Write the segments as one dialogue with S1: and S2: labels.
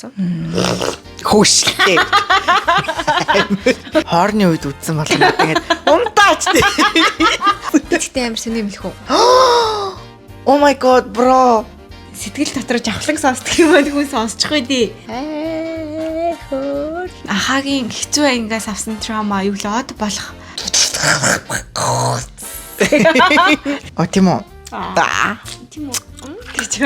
S1: Хөөшлтэй. Хоорны үед үдсэн бол ингээд умтаач.
S2: Тэгтээ амар сонирмлэх үү?
S1: Oh my god, bro.
S2: Сэтгэл дотор жавхлаг сонсдог юм аа хүн сонсчих үдий. Ахагийн хэцүү ангиас авсан траума юу л од болох.
S1: О тийм үү? Да.
S2: Тийм үү? Гэж.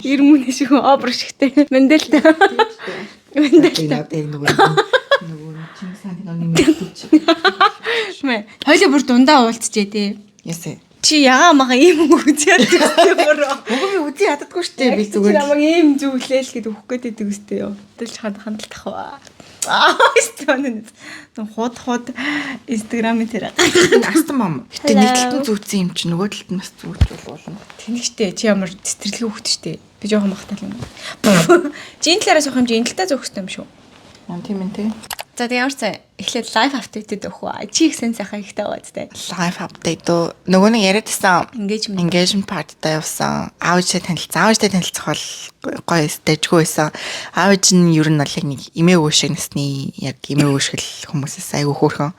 S2: Ирмүнэ шиг обр шигтэй. Мэнделтэй.
S1: Нөгөө
S2: Мэ. Хоёлоо бүр дундаа уулзчээ тий.
S1: Ясэ.
S2: Чи ягаа мага ийм үзээд бүр.
S1: Уг би үгүй яддаггүй штэ би зүгээр.
S2: Чи намайг ийм зүглээл гэд өгөх гээд байдаг үстэй юу. Тэгэл хандалт ах. Стонэн. Хот Instagram-ын тэр.
S1: Астан мам. Гэтэ нэг талд нь зүүцсэн юм чи нөгөө талд нь бас зүүж болно.
S2: Тэнэгтэй чи ямар цэцэрлэг хөхт штэ. Би жоохон махтал юм. Жин талаараас явах юм жин талаа зөөхстэй юм шүү.
S1: Тийм ээ тий.
S2: За тэгээ ямар цаа эхлээд live update өгөх үү? Чи их сэн сайхан ихтэй байгаа зү.
S1: Live update дөө нөгөө нэг яриадсан engagement party-та явсан. Аавчтай танилцах бол гоё стэжгүй байсан. Аавч нь ер нь бол яг нэг эмээ өвөө шиг насны яг эмээ өвөшгөл хүмүүсээс айгүй хөөрхөн.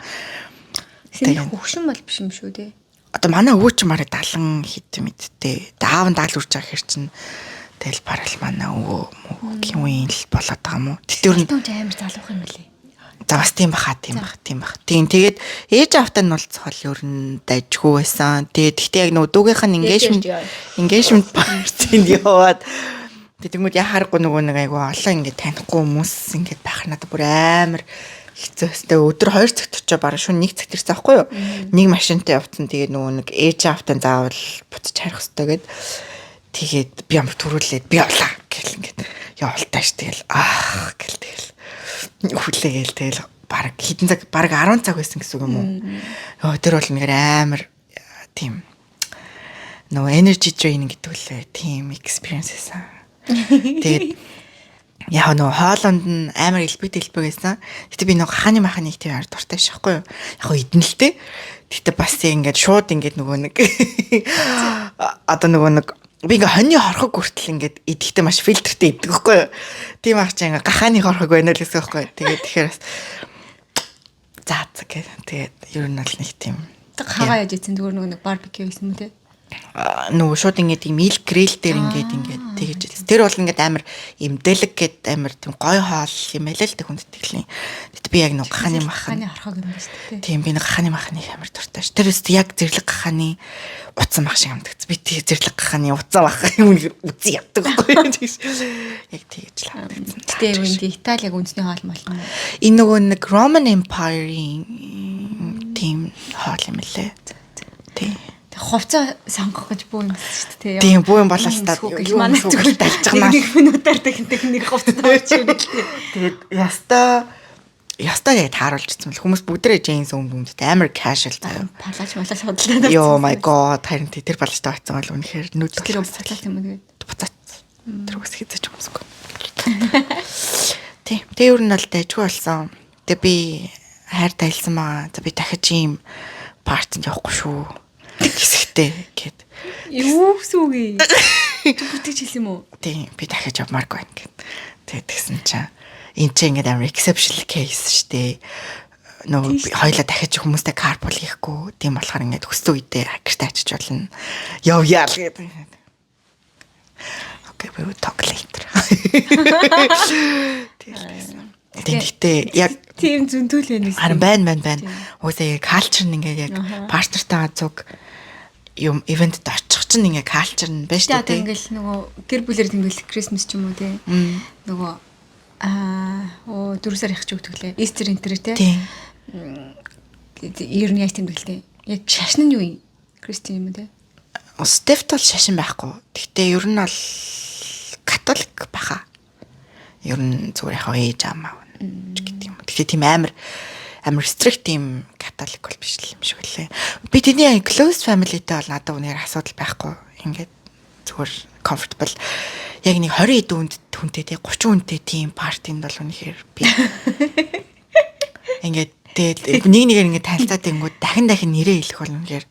S2: Тэгээ хөвшин бол биш юм шүү дээ.
S1: Одоо манай өвөө ч мараа 70 хэд мэдтэй. Аав нь 70 үрж байгаа хэр чинь тэгэл барал манай өвөө үеийн л болоод байгаа юм уу? Тэгтээ ер нь
S2: амар залуух юм лээ.
S1: За бас тийм баха. Тэгээд ээж автаа нь болцохол ер нь дайжгүй байсан. Гэхдээ яг нөгөө дүүгийнх нь engagement party-нд яваад тэгмүүд яхаарахгүй нөгөө нэг айгу олон ингээд танихгүй хүмүүс ингээд байх надад бүр амар хэцүү өстэй. Өдөр 2 цагт очиж бараг шөнө 1 цагт ирсэн аахгүй юу? Нэг машинтай явцсан. Тэгээд нөгөө нэг ээж автаа заавал буцаж харих хэрэгтэй гээд тэгээд би ямар төрүүлээд би явлаа гэл ингээд явалтааш тэгэл гэл тэгэл хүлээгээл тэгэл баг хэдэн цаг баг 10 цаг байсан гэсэн үг юм уу. Тэр бол нэг амар тийм нөгөө energy drain гэдэг үлээ тийм experience байсан. Тэгээд яг нөгөө хоолонд нь амар элбэг байсан. Гэтэ би нөгөө хааны маханы тийм амар дуртай шахгүй юу. Яг идэн л дээ. Гэтэ бас ингээд шууд ингээд нөгөө нэг одоо нөгөө нэг би ингээ хоньны хорхог хүртэл ингээд идэхдээ маш фильтртэй идэх байхгүй юу. Тийм ах чи ингээ гахааны хорхог байна л гэсэн байхгүй юу. Тэгээд тэгэхээр бас тэгээд ер нь бол нэг тийм
S2: хаваа яаж ийцэн зүгээр нөгөө нэг барбекю хийсэн юм те.
S1: Нөгөө шууд ингээд ийм ил грил дээр ингээд тэгэж ийсэн. Тэр бол ингээд амар им delicate амар тийм гоё хоол юм байл л тэг хүндэтгэлээ. Тэгэд би яг нөгөө гахааны маханы
S2: хорхог юм байна шүү дээ.
S1: Тийм би нэг гахааны маханы амар дуртай ш. Тэр өст яг зэрлэг гахааны уцсан мах шиг амдагц. Би тийм зэрлэг гахааны уцсан мах юм үзий яддаг байхгүй юу. Яг тэгэж л амдагц.
S2: Гэтэ юу энэ Итали яг үндэсний хоол мол юм.
S1: Энэ нөгөө нэг Roman Empire-ийн тийм хоол юм лээ. Тийм.
S2: Хувцас сонгох гэж бүү юм шүү дээ.
S1: Тийм бүү юм болол та юу
S2: манай зүгээр
S1: далж байгаа
S2: нэг минутаар техник хувцас тавьчих юм л дээ.
S1: Тэгээд ястаа яг тааруулж ирсэн бол хүмүүс бүгдээ jeans өмдөмдөд амар casual заяа.
S2: Палаж бодлоо.
S1: Yo my god харин тэр палажтай байцсан бол үнэхээр нүд
S2: тэр буцаалт юм тэгээд
S1: буцаац. Тэр ус хийчих юмсгүй. Тийм. Тэ ер нь бол дайжгүй болсон. Тэгээ би хайр тайлсан маа. За би дахиж ийм партинд явахгүй шүү. Хэсэгтэй гэд.
S2: Юу гэсэн үг юм? Бүтэж хэлсэн юм уу?
S1: Тийм би дахиж явмааргүй байна гэд. Тэгээд тэгсэн чинь энэ ч ингээд амар exceptional case штэ. Нөгөө хоёлаа дахиж хүмүүстэй carpool хийхгүй. Тийм болохоор ингээд хүссэн үедээ хакертай очиж болно. Явъя л гэдэг. Okay, we will talk later. Тэгтээ яг
S2: тийм зөндөл байна.
S1: Харин байна. Уусаа яг culture нь ингээд яг партнертайгаа зүг юм ивентэд очих чинь ингээ culture нь байна шүү дээ.
S2: Ингээл нөгөө гэр бүлээр ингээл Christmas ч юм уу те. Нөгөө 4 сар их ч өгдөглээ. Easter энтер те. Ер нь яг тийм гэлтэй. Яг шашин нь юу юм? Кристин юм уу те?
S1: Стефт бол шашин байхгүй. Гэхдээ ер нь бол католик баха. Ер нь зүгээр яхаа ээж амаа гэдэг юм. Тэгэхээр тийм амар strict тийм католик бол биш л юм шиг үлээ. Би тэний close family-тэй бол надад үнээр асуудал байхгүй. Ингээд зүгээр comfortable. яг нэг 20 эд хүнтэй тий 30 хүнтэй тийм партинд бол үнэхээр би ингээд тэгээд нэг ингээд танилцаад ингүүд дахин нэрээ хэлэх бол үнэхээр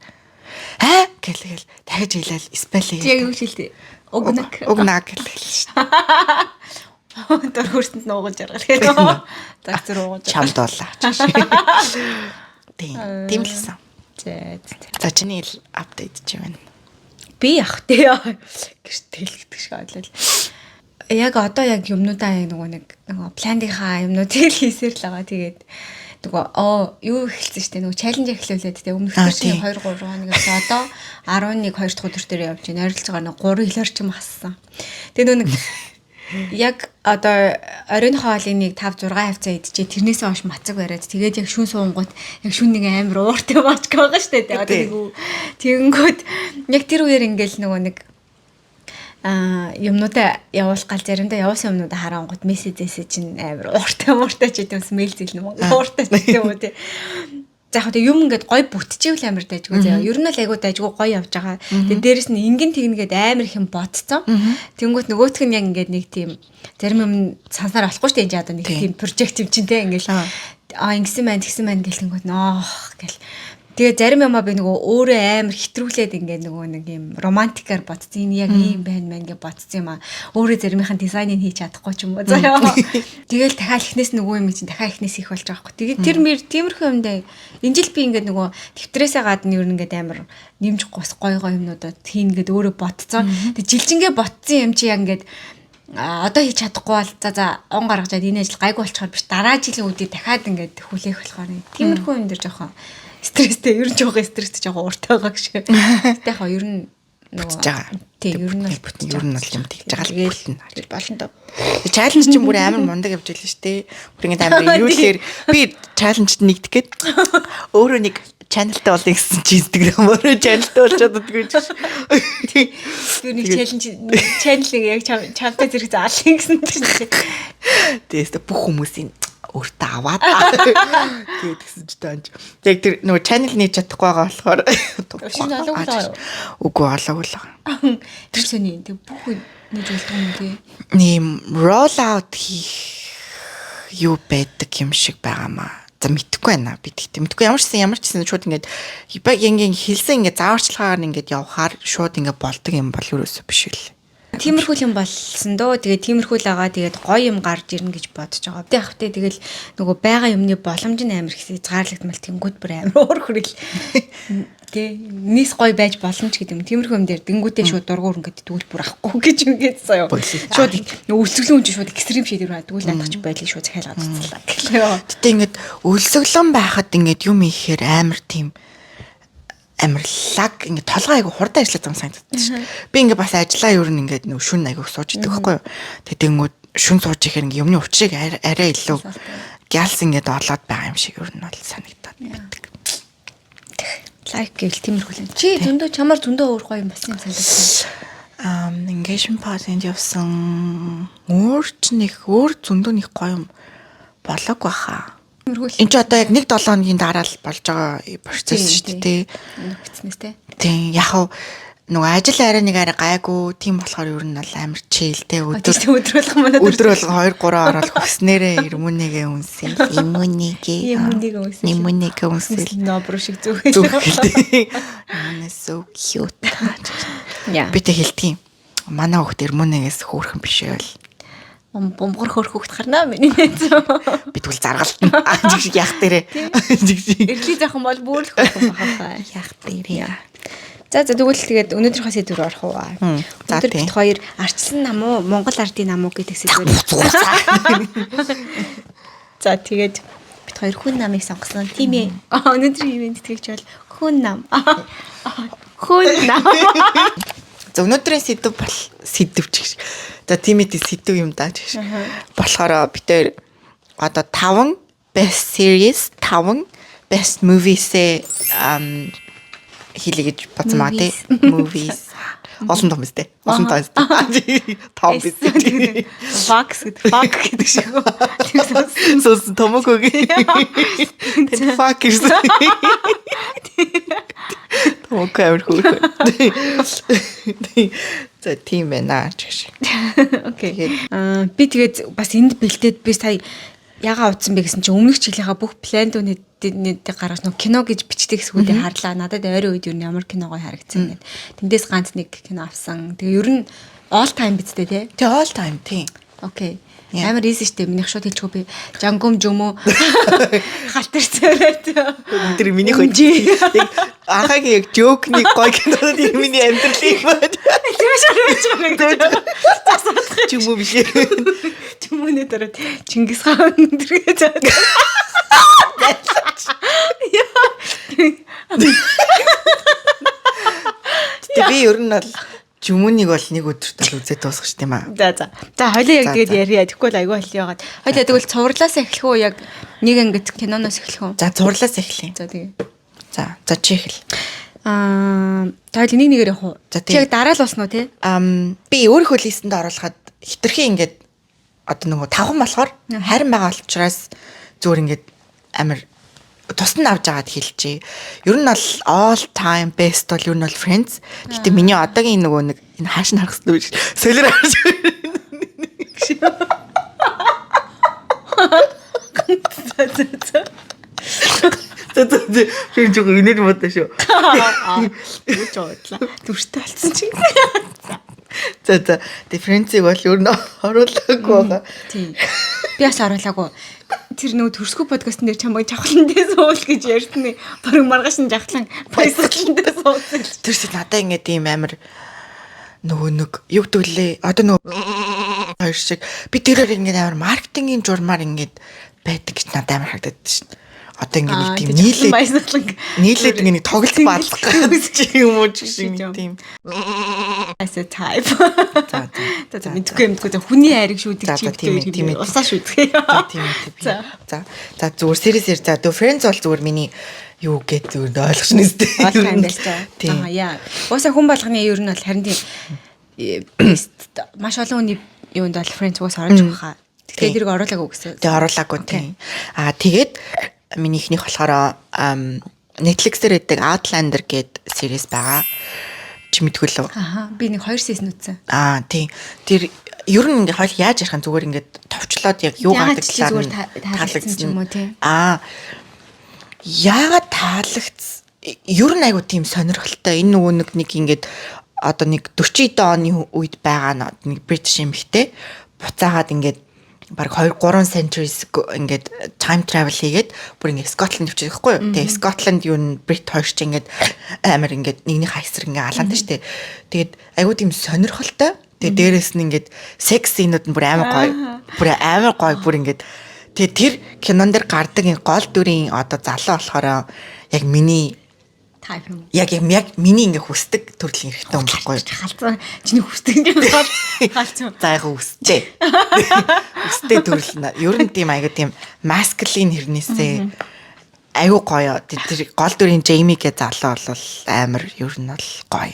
S1: гэлгээл дахиж хэлээл спеллийг
S2: яг юу хэлтий угнаг
S1: гэлээ шүү дээ.
S2: Тэр хөрсөнд нуугаж жаргал гэдэг. За зүр уугаж
S1: чамд болоо. Тийм лсэн. За чиний апдейт чи байна.
S2: Би явах тий гэртэл гэдэг шиг ойлол. Яг одоо яг юмнуудаа нөгөө пландынхаа юмнуудыг хийсээр л байгаа. Тэгээд нөгөө юу эхэлсэн штэ нөгөө чаленж эхлүүлээд тэ өмнөх чинь 2 3 хоногоос одоо 11 2 дахь өдөр дээр явж байна. Ойролцоогоор нэг 3 хэлээр ч юм хассан. Тэгээд нэг яг одоо оройн хоолыг нэг 5 6 хавцаа идчихээ тэрнээсээ хойш мацаг бариад тэгээд яг шүн суунгууд яг шүн нэг амар ууртай бочг байгаа штэ тэ одоо нэг тэгэнгүүт яг тэр үеэр ингээл нөгөө нэг юмнуудаа явуулах гал заримдаа явуулсан юмнуудаа харангууд мессежээс чинь амар ууртай ч гэдэг юм мэйл зэлнэ ууртай ч гэдэг юм уу тий. За яг юм ингээд гой бүтчихвэл амар дайггүй заяа. Ер нь л айгуу дайггүй гой явж байгаа. Тэгээд дээрэс нь ингэн тэгнгээд амар их юм бодцсон. Тэнгүүт нөгөөх нь яг ингээд нэг тийм зарим юм сансаар болохгүй шүү дээ. Энэ одоо нэг тийм прожект юм чинь те ингээл ингэсэн байна тэгсэн байна гэлэнгүүт нөөх гэл. Тэгээ зарим юмаа би нөгөө өөрөө амар хэтрүүлээд ингээд нөгөө нэг юм романтикаар бодсон. Энэ яг ийм байна мэн гэж бодсон юм аа. Өөрөө заримынхаа дизайныг хийж чадахгүй ч юм уу заяа. Тэгэл дахиад ихнээс нөгөө юм чинь дахиад ихнээс их болж байгаа хгүй. Тэгээ тэр тиймэрхүү юмдаа энэ жил би ингээд нөгөө тэмдрээсээ гадна ер нь ингээд амар нэмж гос гой юмнуудад хийн ингээд өөрөө бодцсон. Тэг жилжингээ ботсон юм чи яг ингээд одоо хийж чадахгүй бол за он гаргажаад энэ ажил гайгүй болчихоор биш дараа жилийн үдээ дахиад ингээд хүлээх болохоор тиймэрхүү юм дээр жоохон стресстэй ер нь жоохон стресстэй жоохон ууртай байгаа гэж. Тэгтээ хаа ер нь нөгөө тийм ер нь
S1: бол юм тэгж байгаа л бүтэн
S2: болно доо.
S1: Чаленж чинь бүр амар мундаг явж байлаа шүү дээ. Бүр ингэ амар ирүүлэхээр би чаленжд нэгдэх гээд өөрөө нэг чаналтай болно гэсэн чи Instagram өөрөө чаналтай болчиход удаггүй.
S2: Тэр нэг чаналыг яг чамтай зэрэг заалын гэсэн чинь.
S1: Тэгээс бүх хүмүүсийн өөртөө аваад тэгсэн ч таанч. Яг тэр нөгөө channel нээж чадахгүй байгаа болохоор үгүй олоогүй л байгаа.
S2: Тэр сони тэг бүх нээж болдог юм тий.
S1: Нэм roll out хийх юу байдаг юм шиг байгаамаа. За мэдхгүй байна би тэгтээ мэдхгүй ямар ч гэсэн шууд ингээд ингийн хэлсэн ингээд зааварчилгаагаар ингээд явахаар шууд ингээд болдог юм бол юусоо биш үү.
S2: Тиймэрхүү юм болсон дөө. Тэгээд тиймэрхүү л байгаа. Тэгээд гоё юм гарч ирнэ гэж бодож байгаа. Тэгэх хөтэ тэгэл нөгөө байгаа юмны боломж нь амар их хязгаарлагдмал тэнгууд бүр амар уур хүрэл. Тэ нийс гоё байж болно ч гэдэг юм. Тиймэрхүү юм дээр тэнгуудээ шууд дургуур ингээд төгөлбөр авахгүй гэж үгээд заяа. Шууд өлсгөлөн үн шууд экстрим шийдвэр төгөл наадах ч байлиг шууд захиалгаад цацлаа гэхлээ.
S1: Гэтэ ингээд өлсгөлөн байхад ингээд юм ихээр амар тийм амар лаг ингээд толгой айгу хурдан ажиллаад байгаа санагддаг шүү. Би ингээд бас ажиллаа ер нь ингээд нөө шүн айгу сууж идэг байхгүй юу. Тэгэнгүүт шүн сууж ихээр ингээд юмны учрыг арай илүү гялс ингээд олоод байгаа юм шиг ер нь бол санагдаад байдаг.
S2: Лайк гэл тиймэрхүү юм. Чи зөндөө чамаар зөндөө өөр гоё юм болсон юм санагдав.
S1: Engagement party-нд явсан өөр зөндөө нэг гоё юм болоог баха. Энд ч одоо яг 1-7 хоногийн дараа л болж байгаа процесс шүү дээ.
S2: Нүгцнээс те.
S1: Тийм яг нөгөө ажил арай нэг арай гайгүй тийм болохоор ер нь бол амар чийлтэй
S2: өдөр болгон манад
S1: өдөр болгон 2 3 орол хөснээрээ имүнэгээ үнсэн. Имүнэгээ үнсэл
S2: нобро шиг зүгэл.
S1: Имүнэ so cute. Би тэ хэлтгийм. Манай хөхт имүнэгээс хөөрхөн биш байл.
S2: Бомгор хөрх хөхт гарнаа миний нэз.
S1: Би тэгвэл заргалтна. Жиг шиг яах дээрээ.
S2: Жиг шиг. Эрхлий захан бол бүр л хөрх бахаа.
S1: Яах дээрээ.
S2: За тэгвэл тэгээд өнөөдрийнхөө сэдвээр орох уу. Өнөөдөр бид хоёр арчсан нам уу, Монгол ардын нам уу гэдэг сэдвээр. За тэгээд бид хоёр хүн намыг сонгосон. Тийм ээ. Өнөөдрийн ивент тэгж бол хүн нам. Хүн нам.
S1: За өнөөдрийн сэдв бол сэдв ч гэж. За тийм ээ сэдв юм даа гэж. Болохоор бид хоёр одоо 5 best series, 5 best movies-ээ хийлээ гэж бодсон маа тий. Movies. Олон том үстэй. Олон том үстэй. Том үстэй.
S2: Fox гэдэг шиг.
S1: Сос томокогийн. Тэр fuck гэсэн. Томоко амир хөө. За тийм байна ч гэж.
S2: Окей. Би тэгээд бас энд бэлдээд би сая ягаа утсан бэ гэсэн чинь өмнөх жилийнхаа бүх пландуудыг гаргаж нэг кино гэж бичдэг хэсгүүдийг харлаа. Надад ойрын үед юу ямар киногоо харагдсан гэдэг. Тэндээс ганц нэг кино авсан. Тэгээ ер нь all time бидтэй тий.
S1: Тэгээ all time тийм.
S2: Окей. Амар easy штэ минийх шууд хэлчихв би. Жангум жумөө халтар царайт.
S1: Тэр минийх үжи. Яг анхаагийн яг жокны гой кинонууд яг миний амьдралын юм байна. Жумөө биш.
S2: Жумөөний дараа Чингис хаан өндөргөө заа.
S1: Би ер нь бол Жумүнийг бол нэг өдөрт л үзээд дуусгах шүү дээ юм аа.
S2: За. За хоёлаа яг тэгээд ярья. Тэгэхгүй л айгүй болтой яагаад. Хоёлаа тэгвэл цувралаас эхлэх үү яг нэг ангид киноноос эхлэх үү?
S1: За цувралаас эхлэе.
S2: За тэгээ.
S1: За чи эхэл.
S2: Тэгэл нэг нэгээр явах уу?
S1: Чи
S2: яг дараа л болсон уу те?
S1: Би өөрийнхөө листэнд оруулахад хитрхи ингээд одоо нөгөө тавхан болохоор харин байгаа учраас зүгээр ингээд амар тусна авч байгаад хэлчихье. Ер нь бол all time best бол ер нь бол Friends. Гэтэ миний одоогийн нөгөө нэг энэ хааш нь харахсан үү солир харж. Тэр жоо инээд бодсон шүү.
S2: Юу ч бодлоо. Дүрстэй болсон чи.
S1: За the Friends-ийг бол ер нь оруулаагүй байгаа.
S2: Тийм. Би бас оруулаагүй. Тэр нөгөө төрсгөө подкастн дээр чамайг жавхлан дээр суул гэж ярьсан. Бараг маргааш нь жавхлан баясгалан дээр суусан.
S1: Тэрс надаа ингэ тийм амар нөгөө нэг юу гэдүүлээ. Одоо нөгөө хоёр шиг би тэрээр ингэ амар маркетингийн журмаар ингэ байдаг гэж надад амар харагдаад шин. Одоо ингэ нэг тийм нийлээд ингэ нэг тоглолт баалгах гэж юм уу ч шиг тийм.
S2: As a type. За мэдгүй хүний хайрыг шүүдэг
S1: тийм
S2: усаа шүүдэг.
S1: Тийм. За зүгээр сериесээр за дөө Friends бол зүгээр миний юу гэж зүгээр ойлгочихно үстэй.
S2: Ойлгох юм байна ч. Яа. Уусаа хүн болгоны ер нь бол харин тийм маш олон хүний юунд бол Friends уус оруулж байгаа. Тэгэхээр тэрийг оруулаагүй гэсэн.
S1: Тэгээ оруулаагүй тийм. Тэгээд миний ихнийх болохоор Netflix дээр байдаг Outlander гэдэг series байгаа. Чи мэдгүй лөө?
S2: Би нэг 2 season үзсэн.
S1: Тийм. Тэр ер нь ингээ хоол яаж ярих юм зүгээр ингээд товчлоод яг юу гардаг талаар
S2: таалагдсан юм уу тий?
S1: Яагаад таалагдсан? Ер нь айгу тийм сонирхолтой. Энэ нөгөө нэг ингээд одоо нэг 40 оны үед байгаа нэг British эмэгтэй буцаагаад ингээд баг 2-3 centuries ингээд time travel хийгээд бүр ингээд Scotland явчих байхгүй юу. Тэгээ Scotland юу н Brit хоёр ч ингээд амар ингээд нэгний хайсар ингээд алаанд штэ. Тэгээд айгуу тийм сонирхолтой. Тэгээ дээрэс нь ингээд секс сценүүд нь бүр амар гоё. Бүр ингээд тэгээ тэр кинон дээр гардаг энэ гол дүрийн одоо залуу болохоор яг миний яг миний ингээ хүсдэг төрлийн хэрэгтэй юм баггүй.
S2: Халцсан чиний хүсдэг юм бол халцсан.
S1: За яг хүсчээ. Хүсдэг төрөл нь ер нь тийм аяга тийм маскулин хэрнээсээ аягүй гоё. Тэр гол дүрийн Jamie гэ залуу бол амар ер нь бол гоё.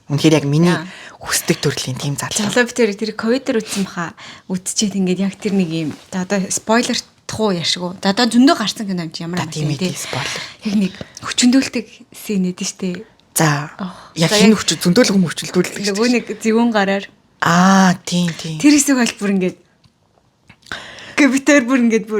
S1: Үнэхээр яг миний хүсдэг төрлийн тийм залуу.
S2: Залуу битэр тэр ковидэр үтсэн баха. Үтчихэд ингээд яг тэр нэг юм одоо спойлер тхуу яшгүй. Одоо зөндөө гарсан кино юм чи ямар
S1: тийм спойлер.
S2: Яг нэг хүчнөөлтөг сцен эдэн штэ.
S1: За яг энэ хүч зөндөөлөх хүчнөлтүүлдэг.
S2: Нөгөө нэг зэвүүн гараар.
S1: Тийм.
S2: Тэр хэсэг бол бүр ингээд ковидэр бүр ингээд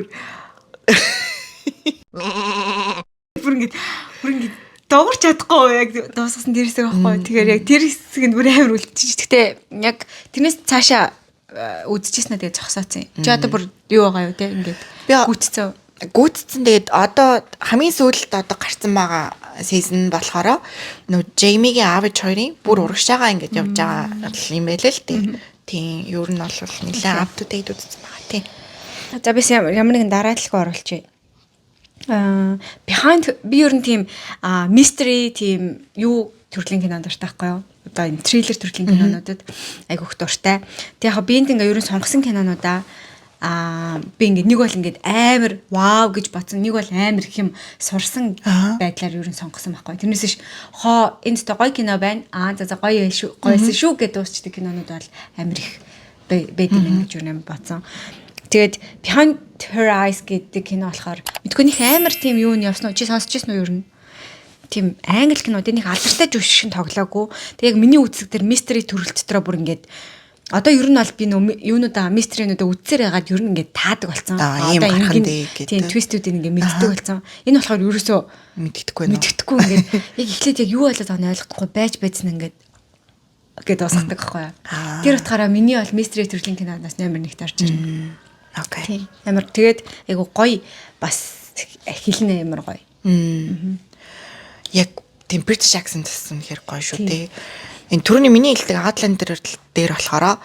S2: догорч чадахгүй яг дуусгасан тэр хэсэг байхгүй. Тэгэхээр яг тэр хэсэг нь бүр амар үлдчихэж. Гэхдээ яг тэрнээс цаашаа үзчихсэн надад зогсооцсон. Чи одоо бүр юу байгаа юу те ингээд гүйтцэн. Тэгээд одоо хамгийн сүүлд одоо гарсан байгаа season болохоор нөө Jamie-гийн аавч хоёрын бүр урагшаага ингээд явж байгаа юм байл л тийм ер нь бол нэлээд up to date үзсэн байгаа тийм. За би ямар нэгэн дараа талхаа оруулчих. Behind би ер нь тийм mystery тийм юу төрлийн кинонд дуртай байхгүй юу? Одоо энэ триллер төрлийн кинонуудад айгүйх дуртай. Тэг яг би энэ ингээ ер нь сонгосон кинонуудаа би ингээ нэг бол ингээд амар вау гэж бодсон, нэг бол амар их юм сурсан байдлаар ер нь сонгосон байхгүй. Тэрнээс ш энэ тэ гоё кино байна. За гоё гоёсэн шүү гэдээ дуусчдаг кинонууд бол амар их байдаг юм гэж ер нь бодсон. Тэгээд Behind Her Eyes гэдэг кино болохоор мэдгүй нэг амар тийм юу нь явсан уу? Чи сонсчихсан уу ер нь? тийм англи кинод энийг алдартай жүжиг шиг тоглоогүй. Тэг яг миний үзэг дээр мистери төрөл дотроо бүр ингээд одоо ер нь бол би юунуудаа мистеринуудаа үдсээр ягаад ер нь ингээд таадаг болсон.
S1: Одоо ингээд
S2: тийм твистүүдийг ингээд мэддэг болсон. Энэ болохоор ерөөсөө
S1: мэддэхгүй
S2: ингээд яг эхлээд яг юу болоод байгааг нь ойлгохгүй байж ингээд гээд дуусгадаг байхгүй юу. Тэр утгаараа миний бол мистери төрлийн киноноос номер 1-т орж ирнэ.
S1: Окей.
S2: Ямар тэгээд айгу гоё бас хэлнэ ямар гоё.
S1: Яг тийм British accent гэсэн хэр гоё шүү дээ. Энэ түрүүний миний хэлдэг Outlander дээр болохоор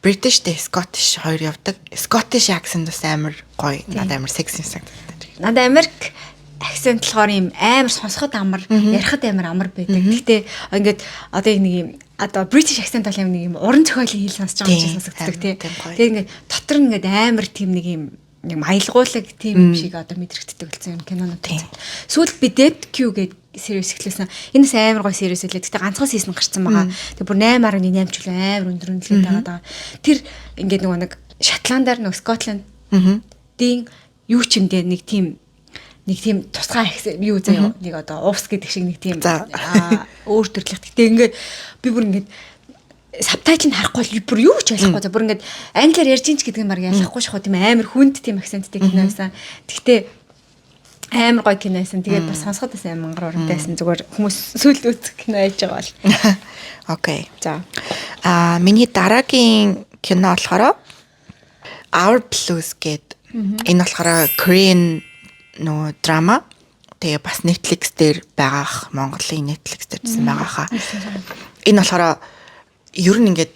S1: British тэ Scottish хоёр явдаг. Scottish accent бас амар гоё. Надад амар sexy санагддаг.
S2: Надад Америк акцент болохоор юм амар сонсоход амар, ярихад амар байдаг. Гэхдээ ингээд одоо нэг юм одоо British accent бол нэг юм уран зохиолын хэл сонсож байгаа юм шиг сонсогддог тий. Тэгээд ингээд дотор нь ингээд амар тийм нэг юм маялгуулаг тийм шиг одоо мэдрэгддэг болсон юм кинонууд. Сүүлд би Dead Q гэдэг series эхлүүлсэн. Энэс амар гоё series үлээ. Гэтэ ганцхан season гарсан байгаа. Тэг бүр 8.8 ч үлээ амар өндөр үнэлгээ байгаа. Тэр ингээд нэг Шотландаар нэг Scotland дийн юу ч юм дээ нэг тийм тусгай юу заяа нэг одоо уус гэдэг шиг нэг тийм өөр төрлөх. Гэтэ ингээд би бүр ингээд сабтайтл нь харахгүй бүр юу ч ойлгохгүй. За бүр ингээд англиар ярьж ин ч гэдэг юм баг ялахгүй шахуу тийм амар хүнд тийм акценттэй киносэн. Гэхдээ амар гоё киносэн. Тэгээд бас сонсоход бас амар мангар урамтайсэн. Зүгээр хүмүүс сүлд үзэх кино яаж байгаа бол.
S1: Окей.
S2: За.
S1: Миний дараагийн кино болохоор Our Blues гэдэг. Энэ болохоор Korean нөө драма. Тэгээ бас Netflix дээр байгаах, Монголын Netflix дээр гэсэн байгаахаа. Энэ болохоор ер нь ингээд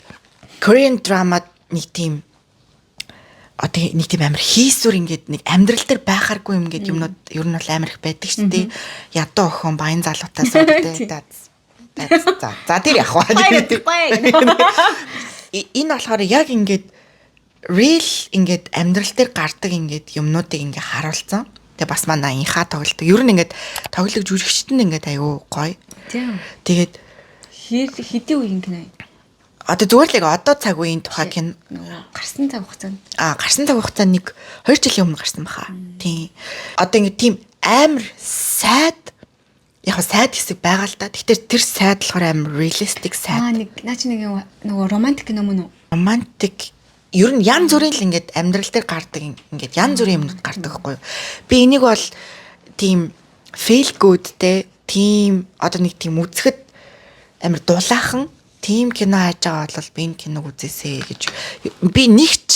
S1: Korean драмад нэг тийм одоо нэг тийм амар хийсүр ингээд нэг амьдрал дээр байхааргүй юм ингээд юмнууд ер нь бол амар их байдаг шүү дээ. Ядуу охин баян залуутай суудтай. За тэр яг хаа. Энэ болохоор яг ингээд real ингээд амьдрал дээр гардаг ингээд юмнуудыг ингээд харуулсан. Тэгээ бас манай инхаа тоглолдог. Ер нь ингээд тоглог жүжигчт нь ингээд аюу гоё. Тэгээд
S2: хэдийн үеийн кино.
S1: Одоо зүгээр л яг одоо цаг үеийн тухай кино
S2: гарсан цаг хугацаанд.
S1: Гарсан цаг хугацаанд нэг 2 жилийн өмнө гарсан баха. Тийм. Одоо ингээд тийм амар сайд яг сайд хэсэг байгаа л да. Гэхдээ тэр сайд болохоор амар realistic сайд.
S2: Нэг наа чи нэг нөгөө романтик кино мөн үү?
S1: Романтик ер нь янз бүрийн л ингээд амьдрал дээр гардаг ингээд янз бүрийн юмнууд гардаг байхгүй юу. Би энийг бол тийм feel good те тийм одоо нэг тийм үзэхэд амар дулаахан тийм кино хайж байгаа бол би энэ киног үзээсэй гэж би нэгч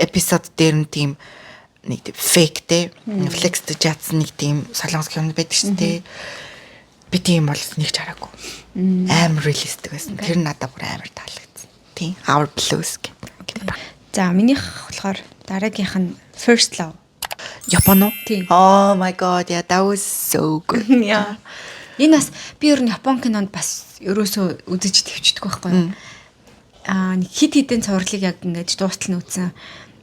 S1: эпизод дээр нь тийм нэг тийм фейк те Netflix дээр жаадсан нэг тийм солонгос кино байдаг шүү дээ. Би тийм бол нэгч хараагүй. Амар реалистик байсан. Тэр надад бүр амар таалагдсан. Тийм Our Blues гэдэг.
S2: За минийх болохоор дараагийнх нь First Love.
S1: Япон уу?
S2: Тийм.
S1: Oh my god, yeah, that was so good.
S2: Яа. Энэ бас би ер нь Япон кинонд бас ерөөсөө үзэж төвчдөг байхгүй юу? Нэг хит хитэн цувралыг яг ингэж дуустал нь үзсэн.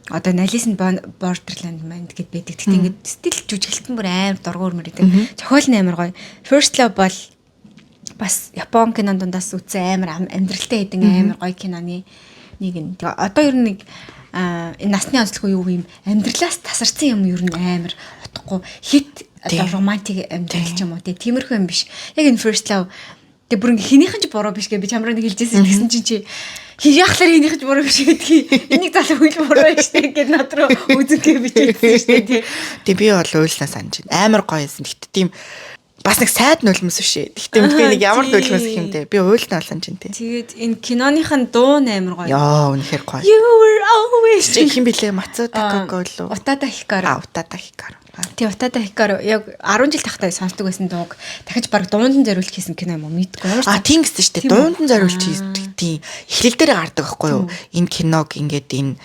S2: Одоо Alice in Borderland манд гэд байдаг. Тэгтээ ингэж стил жүжиглэлтэн бүр амар дургуур мөрөдөг. Зохиол нь амар гоё. First Love бол бас Япон кинонд дундаас үзсэн амар амьдралтай хэдэн амар гоё киноны нэг нь. Тэгээ одоо ер нь нэг энэ насны онцлог юу юм амьдралаас тасарсан юм ер нь амар утгагүй хит одоо романтик амьдрал ч юм уу тиймэрхүү юм биш. Яг энэ First Love тэг бүр хинийхэн ч буруу биш гэ би чамраа нэг хэлжсэн гэсэн чинь чи яахлаар хинийхэн ч буруу биш гэдгийг энийг залуу хэл буруу биш гэдэг над руу үзэнгээ бичээдсэн шүү дээ.
S1: Тэг би бол уйлнаа санаж байна. Амар гоё юмсэн. Гэтэ тийм бас нэг сайд нулимс биш ээ. Гэтэ мэдгүй нэг ямар нулимс гэх юм бэ? Би уйлнаа болсон чинь тий.
S2: Тэгээд энэ киноныхын дуу амар гоё.
S1: Яа үнэхээр гоё.
S2: You were always
S1: хэн билээ Мацуу Такаго лу.
S2: Утада Хикаро.
S1: Утада Хикаро.
S2: Тий Утада Хикаро яг 10 жил тахтай сонсдог байсан дууг дахиж баг дуундан зориулж хийсэн кино юм уу мэдгүй.
S1: Тийм гэсэн шүү дээ. Дуундан зориулж хийдэг тийм. Эхлэл дээр гардаг байхгүй юу? Энэ киног ингээд энэ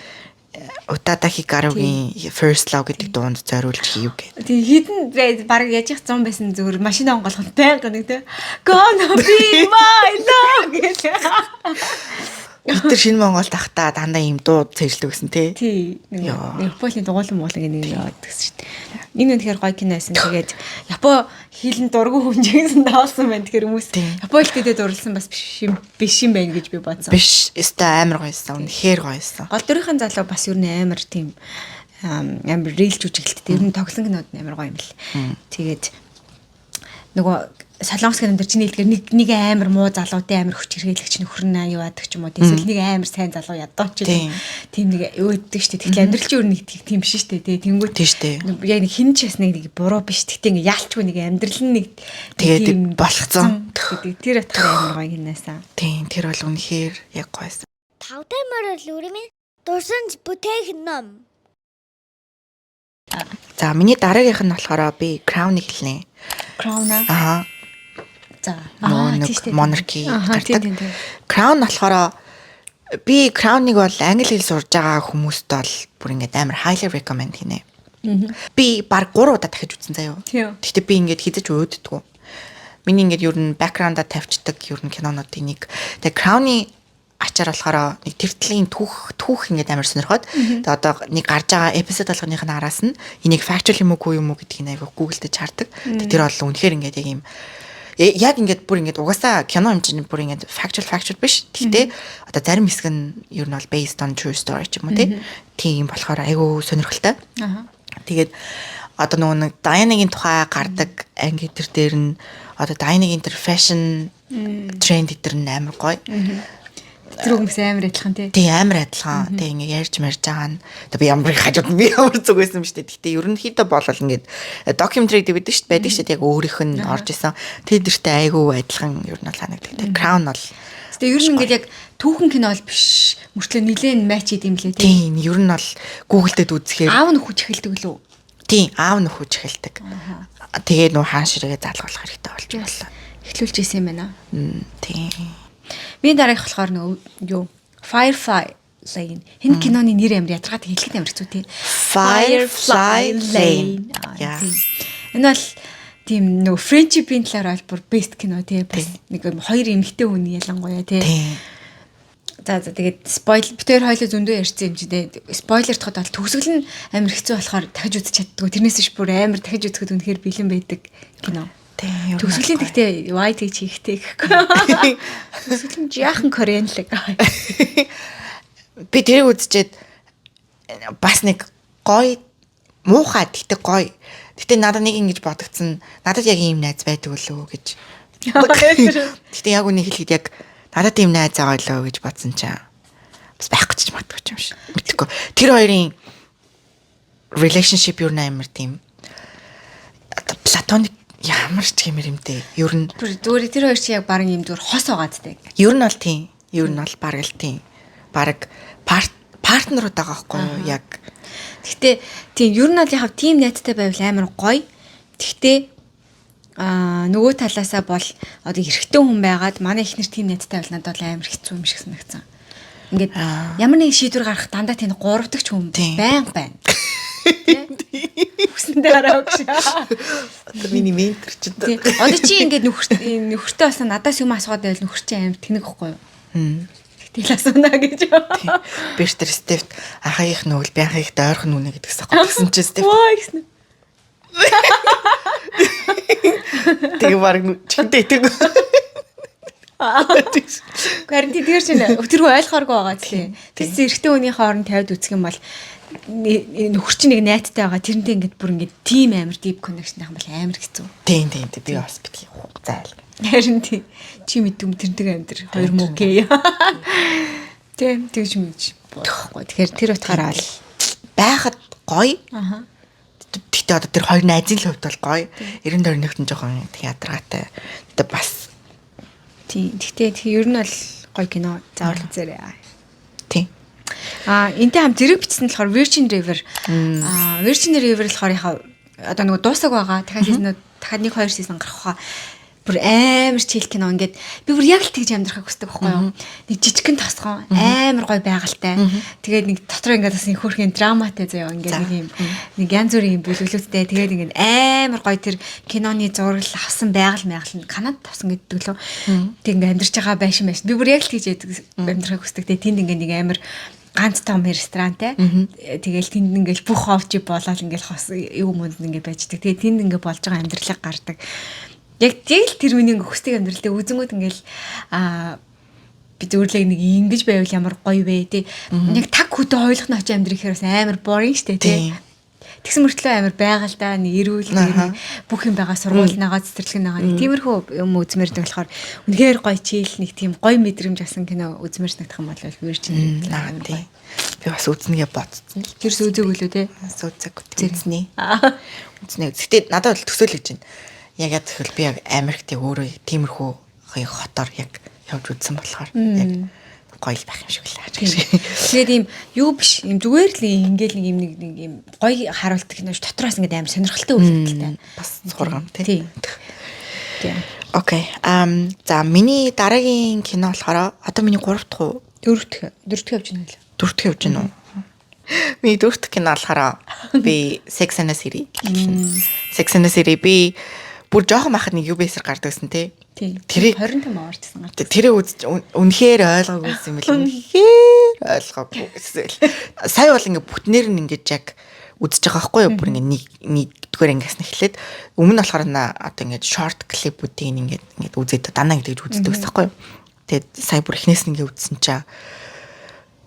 S1: Утада Хикарогийн First Love гэдэг дуунд зориулж хийв гэдэг.
S2: Тий хідэн баг яж их 100 байсан зүгээр машин онгоолгох байнга нэг тий. Gonna be my love гэдэг.
S1: Тэр шинэ Монгол тахта дандаа ийм дуу цэжлдэг гэсэн
S2: тий. Японы дугуулсан муулан нэг яваад гэсэн шүү дээ. Энэ үнэхээр гоё кино байсан. Тэгээд Япон хэлэн дургүй хүнжсэн даалсан байна. Тэгэхээр хүмүүс Япон хэлтэйдээ дурлсан бас биш юм байна гэж би бодсон.
S1: Биш. Өстой амар гоёсэн. Үнэхээр гоёсэн.
S2: Гол дөрийнхэн залуу бас ер нь амар тийм амар real жүжиглэлттэй ер нь тоглосон кинод амар гоё юм л. Тэгээд нөгөө солонгосгийн өндөр чиний хэлдгээр нэг амар муу залуутай амар хүч хэрэглэгч нөхөр нь юу яадаг ч юм уу эсвэл нэг амар сайн залуу ядуу ч юм тийм нэг өөддөг штэ тэгэхээр амьдрал чинь өөр нэг тийм биш штэ тэнгүү
S1: тийм штэ
S2: яг нэг хин ч бас нэг буруу биш гэхдээ ингээ яалчгүй нэг амьдрал нь нэг
S1: тэгээд болгоцсон
S2: гэдэг тэр утгаар амар гоё гинээсэн
S1: тийм тэр бол үнэхээр яг гойсон
S3: тавтай морол үрмэн дурсанж бүтээх ном
S1: за миний дараагийнх нь болохоор би Crown-ыг хэлнэ
S2: Crown
S1: аа
S2: за
S1: монарки гардаг. Crown болохоор би Crown-ыг бол англи хэл сурж байгаа хүмүүст бол бүр ингээд амар highly recommend хийнэ. Би баг 3 удаа дахиж үзсэн заяа. Гэхдээ би ингээд хизэж өөддгүү. Миний ингээд ер нь background-а тавьчихдаг ер нь кинонуудын нэг. Тэгээ Crown-ы ачаар болохоор нэг тэртлийн түүх ингээд амар сонирхоод тэгээ одоо нэг гарч байгаа эпизод болгоных нь араас нь энийг factual юм уу юм уу гэдгийг айгаа Google-д чардаг. Тэр бол үнэхээр ингээд яг юм яг ингээд бүр ингээд угаасаа кино юм чинь бүр ингээд factual биш. Гэхдээ одоо зарим хэсэг нь ер нь бол based on true story ч юм уу тийм болохоор айгүй сонирхолтой. Тэгээд одоо нөгөө нэг Diana-гийн тухай гардаг анги дээр нь одоо Diana-гийн тэр fashion trend дээр нь амар гоё.
S2: Тэр хүмүүс амар адилхан тий.
S1: Тий амар адилхан. Тий ингээ ярьж марж байгаа нь. Одоо би ямар хажууд би ямар зүг байсан юм шүү дээ. Гэхдээ ерөнхийдөө болол ингээд documentary байдаг шүү дээ. Байдаг шүү дээ. Яг өөрийнх нь орж исэн. Тэдэртэй айгүй адилхан ер нь бол санагддаг. Crown бол.
S2: Тэгээ ер нь ингээд яг түүхэн кино бол биш. Мөртлөө нилээн матч идэм лээ тий.
S1: Тийм ер нь бол Google-д үзэхээр
S2: аав нөхөж эхэлдэг лөө.
S1: Тийм аав нөхөж эхэлдэг. Тэгээд нөө хаан ширээгээ залгуулах хэрэгтэй болж байна.
S2: Эхлүүлж исэн юм байна.
S1: Тийм.
S2: Миний дараах болохоор нөгөө юу Firefly Lane. Энэ киноны нэр амар ятгаад хэлэхэд амар хэцүү тий.
S1: Firefly Lane.
S2: Энэ бол тийм нөгөө friendship-ийн талаар бол бүр best кино тий. Бас нэг хоёр эмэгтэй хүн ялангуяа тий. За тэгээд битээр хоёлоо зөндөө ярьсан юм чи тий. Спойлер тоход бол төгсгөл нь амар хэцүү болохоор дахиж үзэж чаддгүй. Тэрнээс биш бүр амар дахиж үзэхэд үнэхээр бэлэн байдаг кино. Төгсгөлийн тэгтээ white гэж хийхтэй гэхгүй. Төгсгөл нь яахан кореанлаг.
S1: Би тэрийг үзчихэд бас нэг гоё муухай тэгтээ гоё. Гэтэ надад нэг ингэж бодогдсон. Надад яг ийм найз байдаг лөө гэж. Гэтэ яг үнийг хэлэхэд яг надад ийм найз байгаа лөө гэж бодсон чинь бас байхгүй ч магадгүй юм шиг. Мэдээгүй. Тэр хоёрын relationship юу нээр тийм платоник ямар ч хэмэрэмтэй. Ер нь
S2: зүгээр тэр хоёр чи яг баг юм зүгээр хос байгаадтэй.
S1: Ер нь бол тийм. Ер нь бол баг л тийм. Баг партнерууд байгаа байхгүй юу? Яг.
S2: Гэхдээ тийм ер нь бол яг тийм найзтай байвал амар гоё. Гэхдээ нөгөө талаасаа бол одоо эрэгтэй хүн байгаад манай ихнэр тийм найзтай байвал надад бол амар хэцүү юм шиг санагдсан. Ингээд ямар нэг шийдвэр гаргах дандаа тийм 3 дахь хүн байна. Хүсэндээ гараа өгш.
S1: Одоо миний ментор ч одоо.
S2: Одоо чи ингээд нөхөртөө бас надаас юм асууад байвал нөхөр чи аим тэнэг ихгүй юу? Тэгэл асууна гэж.
S1: Би тэр Стефт ахаах нүгэл би ахаахтай ойрхон үнэ гэдгээс готсон чи Стефт. Тэгээ баг чихтэй тэг.
S2: Гаранти дээр чинь өтөрөө ойлгохооргүй байгаа тийм. Тэс эрэгтэй хүний хооронд тавьд үсэх юм бол нөхөр чинь нэг найттай байгаа. Тэрнтэй ингээд бүр ингээд team амар deep connection байх юм бол амар хэцүү.
S1: Тийм би бас битгий зайл.
S2: Харин тийм. Чи мэдүм тэрнтэй амдэр хоёр муу гээ. Тийм тэгж мэдж бодохгүй. Тэгэхээр тэр утгаараа л
S1: байхад гоё. Тэгтээ одоо тэр хоёр найзын хувьд бол гоё. 90 дөрнийхт нь жоохон ядаргаатай. Тэгтээ бас
S2: тийм. Тэгтээ ер нь бол гоё кино заавал үзээрэй.
S1: Тийм.
S2: Энтэй хам зэрэг бичсэн болохоор Virgin River. Virgin River болохоор яхаа одоо нөгөө дуусаг байгаа. Дахиад нэг 2 сизон гарах хаа. Бүр амар чил кино ингээд би бүр яг л тэгж амьдрахыг хүсдэг байхгүй юу. Нэг жижигхэн тосгон амар гоё байгальтай. Тэгээд нэг дотор ингээд бас нэг хөөрхөн драматай заяа ингээд нэг юм нэг янз бүрийн бүлэглүүдтэй. Тэгээд ингээд амар гоё тэр киноны зураг авсан байгаль нь Канадад тавсан гэдэг лөө. Тэг ингээд амьдарч байгаа байшин. Би бүр яг л тэгж амьдрахыг хүсдэг. Тэгээд тэнд ингээд нэг амар ганц том ресторантай. Тэгээл тэнд ингээл бүх овч болоод ингээл хос юу мөнд ингээд байждаг. Тэгээд тэнд ингээд болж байгаа амьдралыг гардаг. Яг тэгэл тэр миний хүсдэг амьдралтай үзэнгүүд ингээл би зөвлөг нэг ингэж байвал ямар гоё вэ тий. Яг таг хөтө хойлох нь очи амьдрах хэрэг амар boring штэ тий. Тэгсэн мөртлөө амар байгальдаа нэг эрүүл бүх юм байгаа сургуулинагаа цэцэрлэг нагаа нэг тиймэрхүү юм үзмэрдэг болохоор үнэхээр гоё чийл нэг тийм гоё мэдрэмж асан кино үзмэр санагдах юм бол Virgin амар гоё.
S1: Би бас үзнэгээ бодсон.
S2: Тэр үзег үлээ те.
S1: Үзэг үзний. Үзнэ. Гэтэ надад бол төсөөлөж байна. Яг тэгэхээр би яг Америкт өөрөө тиймэрхүү гоё хотоор яг явж үзсэн болохоор яг гоё л байх юм шиг л хааж.
S2: Тэгээд ийм юу биш ийм зүгээр л ингээл нэг ийм гоё харуулдаг кинош дотроос ингээд амар сонирхолтой үйлдэлтэй.
S1: Бас зургам тий.
S2: Тийм.
S1: Окей. За миний дараагийн кино болохоор одоо миний 3 дахь уу?
S2: 4 дахь явж байна л.
S1: 4 дахь явж байна уу? Миний 4 дахь кино болохоор би Sex and the City. Sex and the City би бүр жоохон байхад нэг UBS-ээр гардаг гэсэн тий.
S2: Тэрийг 25 аваарчсан гардаг.
S1: Тэрийг үнэхээр ойлгоогүй юм л үнэхээр ойлгоогүй эсвэл сая бол ингээ бүтнээр нь ингээ яг үзэж байгаа байхгүй юу бүр ингээ нэгдүгээр ангиас нь эхлээд өмнө болохоор одоо ингээ short clip-үүдийг ингээ үзээд данаа гэдэг үздэг байсан байхгүй юу. Тэгээд сая бүр эхнээс нь ингээ үзсэн чаа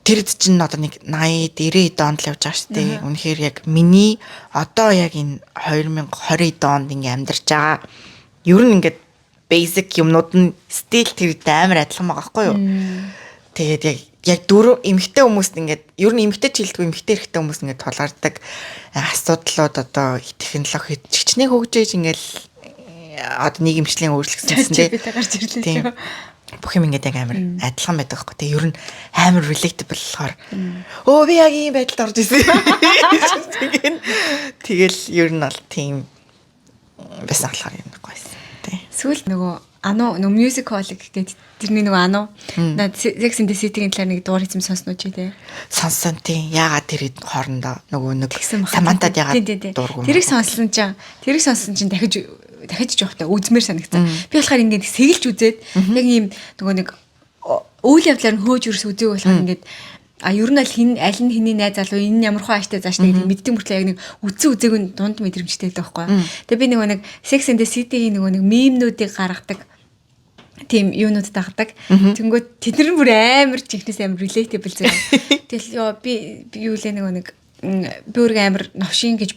S1: тэр чинь одоо нэг 80 90 онд л явж байгаа шүү дээ. Үнэхээр яг миний одоо яг энэ 2020 онд ингээ амьдарч байгаа ер нь ингээ basic юмнууд нь стил тэртэй амар адилхан байгаа байхгүй юу. Тэгээд яг дөрөв эмэгтэй хүмүүст ингээд ер нь эмэгтэй чийлдэггүй эмэгтэй эрэгтэй хүмүүс ингээд тулгардаг асуудлууд одоо технологи хичнээн хөгжиж ингээл одоо нэг имчлийн өөрчлөгдсөн
S2: дээ. Гарч ирлээ.
S1: Бүх юм ингээд яг амар адилхан байдаг байхгүй. Тэгээ ер нь амар relatable болохоор өө би яг ийм байдалд орж ирсэн. Тэгэл ер нь бол тийм байсан болохоор юм гойсон.
S2: Сүүл нөгөө нөгөө musical гэдэг тэрний нөгөө над Sex and the City-ийн талаар нэг дуур хийсэн сонсноо чи тээ.
S1: Сонсон тийм. Яагаад тэр хоорондоо нөгөө нэг Самантад яагаад дургу.
S2: Тэрийг сонссон чинь дахиж жоохтой үзмэр санагцсан. Би болохоор ингээд сэгэлж үзээд яг ийм нөгөө нэг үйл явдлаар нь хөөж өрс үзээг болохоор ингээд ер нь аль нь хиний найз залуу энэ ямар хөө ааштай зааштай гэдэг мэддэг мөртлөө яг нэг үдсэн үзээг нь дунд мэдрэмжтэй л байхгүй. Тэгээ би нөгөө нэг Sex and the City-ийн нөгөө нэг мемнүүдийг гаргадаг тийм юунууд тагдаг. Тэнгүүд тэд нар бүр амар чихнээс амар relatable зэрэг. Тэгэл би юу лээ нэг би өөр амар новшин гэж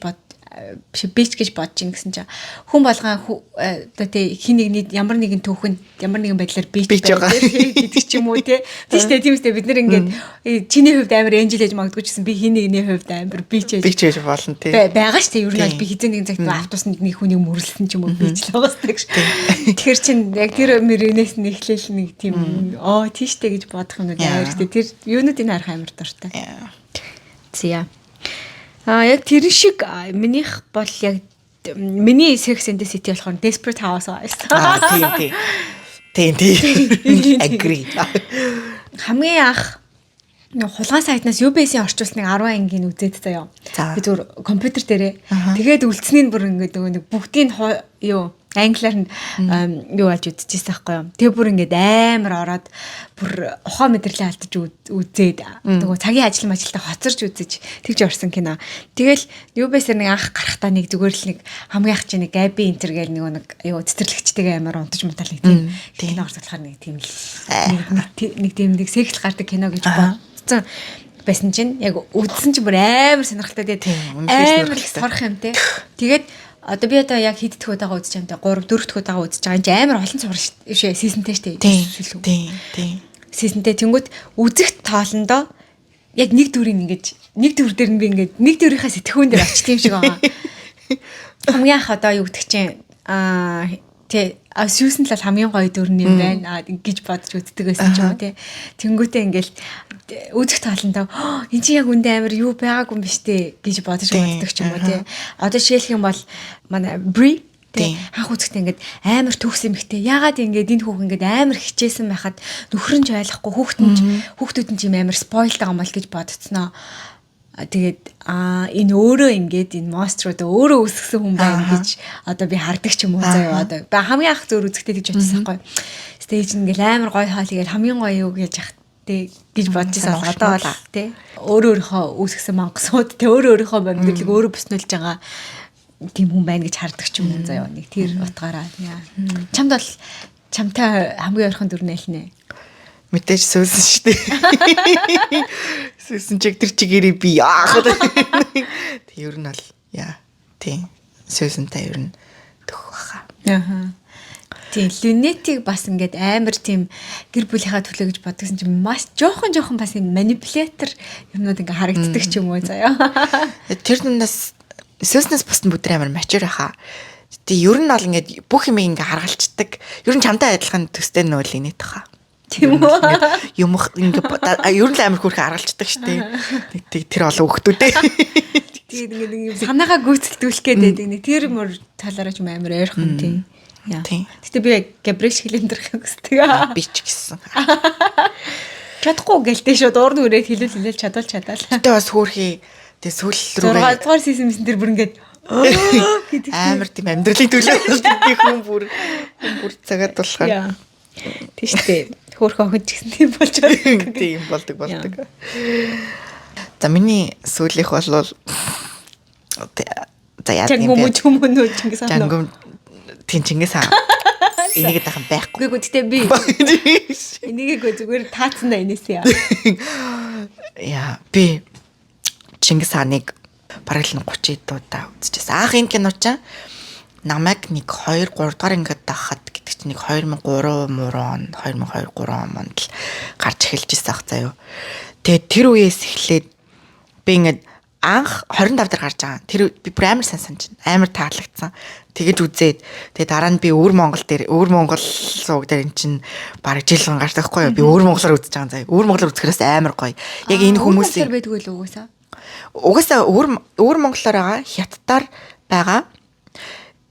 S2: бич гэж бодож ин гэсэн чинь хүн болгон одоо тий хин нэгний ямар нэгэн түүхэнд ямар нэгэн байдлаар бич байгаа гэдэг ч юм уу тий тийштэй тиймстэй бид нар ингээд чиний хувьд амар энжил ээж магадгүй ч гэсэн би хин нэгний хувьд амар бич
S1: ээж болно тий
S2: байгаа ш тий ер нь бол би хизээ нэгэн цагт автобусанд нэг хүнийг мөрлсөн ч юм уу бич л байгаас гэж тэгэхээр чин яг тэр мөрөнөөс нь эхлээл нэг тийм тийштэй гэж бодох юм уу амар тий тэр юунуудыг харах амар дуртай зя яг тэр шиг минийх бол яг миний Sex and the City болохоор Desperate Housewives. Тийм. Agree. Хамгийн анх хулгай сайтнаас UBS-ийн орчуулсныг 10 ангийн үзээд заяа. Би зүгээр компьютер дээрээ тэгээд үлдсэнийг бүр ингээд нэг бүгдийг юу англиар нь юу аж үзчихсэн байхгүй юу. Тэгээ бүр ингээд амар ороод бүр ухаан мэдрэлээ алдаж үзээд нөгөө цагийн ажилтаа хоцорч үзэж тэгж орсон кино. Тэгэл UBS-ээр нэг анх гарахтаа нэг зүгээр л нэг хамгийн анх чинь нэг Gabi Enter гэл нэг юу цэцэрлэгчтэйгээ амар унтаж мутал нэг тийм кино орсолохоор нэг тийм нэг тийм нэг секс гардаг кино гэж бодсон байсан чинь яг үзсэн чинь бүр амар сонирхолтой амар сорох юм те. Тэгээд одоо би одоо яг хэд дэх удаага үзэж байгаа юм те 3 4 дэх удаага үзэж байгаа. Энд амар олон цуврал шээ сизонтэй штэ. Тийм. Сизонтэй тэнгууд үзэх тоолондоо яг нэг дүрийн нэг дүр дээр нь би ингээд нэг дүрийнхаа сэтгүүн дээр очт юм шиг байгаа. Хамгийн анх одоо юу гэдэг чинь Сьюзен л хамгийн гоё дүрний юм байна гэж бодож үздэг байсан ч юм уу тий. Тэнгүүтээ ингээл үзэх тааландаа энэ чи яг үндэ амар юу байгаагүй юм биш тий гэж бодож боддог ч юм уу тий. Одоо жишээлх юм бол манай Brie тий анх үзэхдээ ингээд амар төгс эмхтэй. Яагаад ингээд энэ хүүхэн ингээд амар хичээсэн байхад нөхөр нь ч ойлгохгүй хүүхдүүд нь ч юм амар спойлд байгаа юм бол гэж бодцсноо. Тэгээд энэ өөрөө ингээд энэ монструуд өөрөө үсгсэн хүн байна гэж одоо би хардаг ч юм уу заяа одоо хамгийн анх зөөр үзэхдээ тэгж бодсон байхгүй. Стейж ингээл амар гоё хаал игээл хамгийн гоё юу гэж яхад гэж бодож байсан одоо бол тий өөрийнхөө үсгсэн мангасууд тий өөрийнхөө амьдралыг өөрөө бүснүүлж байгаа тийм хүн байна гэж хардаг ч юм уу заяа нэг тэр утгаараа чамд бол чамтай хамгийн ойрхон дүр нэлнэ.
S1: Мэдээж суусан шүү дээ. Суусан чиг тэр чигээрээ би яах вэ? Тэг ер нь бол Яа. Тийм. Сүүсэнтэй ер нь төх баха.
S2: Аа. Тийм Лүнетиг бас ингээд амар тийм гэр бүлийнхаа төлөө гэж бодгосон чинь маш жоохон бас юм манипулятор юмнууд ингээ харагддаг ч юм уу заяа.
S1: Тэр дундаас сүүснээс бусд бүдэр амар мачур хаа. Тэгээ ер нь бол ингээд бүх юм ингээ харгалцдаг. Ер нь чамтай адилхан төстэй нөөл инээд хаа.
S2: Тийм үү?
S1: Юм ингээ ер нь амар хөрхө харгалцдаг штэ. Тэр олон хөлтүүдээ.
S2: Тэгээд ингээд юм санаагаа гүйцэлдүүлэх гээд нэг тэр мөр талаараа ч амар ойрхон тийм. Яа. Гэтэ би Габриэл Шилендерх гэсдэг.
S1: Би ч гэсэн.
S2: Чадахгүй гэлтэй шүү. Дуурн үрээд хилээл чадвал чадаал.
S1: Гэтэ бас хөөрхий тэг сүүл рүүгээ
S2: 6 дугаар сизон тэр бүр ингээд гэдэг
S1: амар тийм амьдралын төлөө гэдэг хүн бүр цагаад болохоор.
S2: Тийм шүү. Хөөрхөн охин ч гэсэн тийм болж байгаа.
S1: Тийм болдог. За миний сүүлийнх бол за яа
S2: тийм бэ? Чингис хаан.
S1: Жангум тийм Чингис хаан. Энийг дахин байхгүй.
S2: Үгүй гэхдээ би энийг зүгээр таацсан да энэсээ.
S1: Яа би Чингис хааныг бараг л 30 дуудаа үзчихсэн. Анх энэ кино чинь намайг нэг 2 3 дахь ингээд дахад гэдэг чинь нэг 2003 он 2002 3 онд л гарч эхэлж ирсэн ах заяа. Тэгээд тэр үеэс эхлээд би ингээд анх 25 дээр гарч байгаа. Тэр би бүр амар санаж амар таалагдсан. Тэгэж үзээд тэгээ дараа нь би өвөр Монгол сууг дээр эн чинь бараг жилхэн гарч байхгүй юу? Би өвөр монголоор үзэж байгаа заяа. Өвөр монголоор үзэхээс амар гоё. Яг энэ хүмүүсийн
S2: байдгүй л угаасаа.
S1: Угаасаа өвөр монголоор байгаа хятадаар байгаа.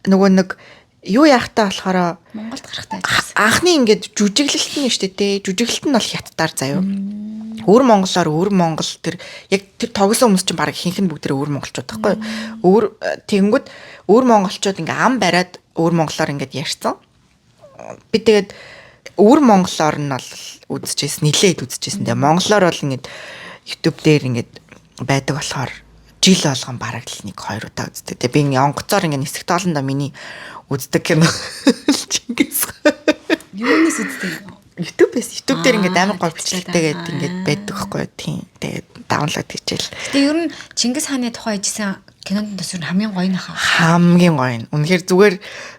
S1: Нөгөө нэг юу яахтаа болохоор
S2: Монголд гарахтай.
S1: Анхны ингээд жүжиглэлт нь штэ тий. Жүжиглэлт нь бол хятадаар заяа. Өвөр монголоор өвөр монгол тэр яг тэр тогсон хүмүүс чинь баг ихэнх нь бүгд өвөр монголчууд байхгүй юу? Тэнгүүд өвөр монголчууд ингээ ам бариад өвөр монголоор ингээд ярьсан. Би тэгээд өвөр монголоор нь бол үзчихсэн, нилээд үзчихсэн. Тэгээ монголоор бол ингээд YouTube дээр ингээд байдаг болохоор жил болгон бараг л 1-2 удаа үздэг. Тэгээ би ингээ онгоцоор ингээ нисэх тоолондоо миний үздэг кино Чингис хаан.
S2: Юунаас үздэг?
S1: YouTube дээр ингээд амар гол бичлэгтэйгээд ингээд байдаг хгүй тийм. Тэгээд даунлоод хийчихэл.
S2: Гэтэ ер нь Чингис хааны тухай хийсэн кинонд бас ер нь хамгийн гоё нахаа.
S1: Хамгийн гоё. Үнэхээр зүгээр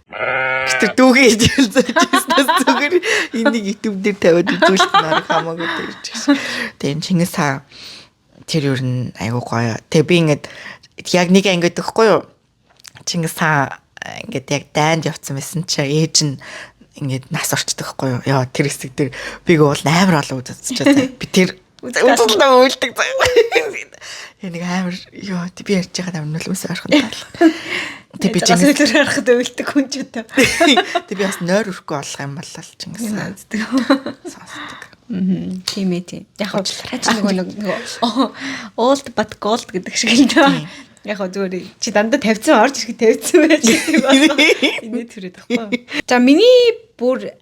S1: гэтэр дүүгээ хийжэл зайчснаас зүгээр энийг YouTube дээр тавиад үзүүлэх нарыг хамаагүй гэж байна. Тэгээд Чингис хаан тэр ер нь айгуу гоё. Тэгээ би ингээд яг нэг ангид өгөхгүй юу? Чингис хаан ингээд яг дайнд явцсан байсан чи ээж нь ингээд нас орчдөг хгүй юу. Яа тэр хэсэг дээр биг уул амар олон үзчихсэн. Би тэр үзэлдээ үйлдэг заяа. Яг нэг амар ёо би ярьж байгаа амар нулимс арах нь таалах. Тэг би Чингис
S2: хаан харахад үйлдэг хүн ч өдөө.
S1: Тэг би бас нойр өрөхгүй болох юм бол Чингис хаан үздэг. Сонсдог.
S2: Тийм ээ тийм. Яг нөгөө old but gold гэдэг шиг л даа. Яг зүгээр чи дандаа тавьсан орж ирэх тавьсан байж байгаа. Эний төрөд баггүй. За миний бүр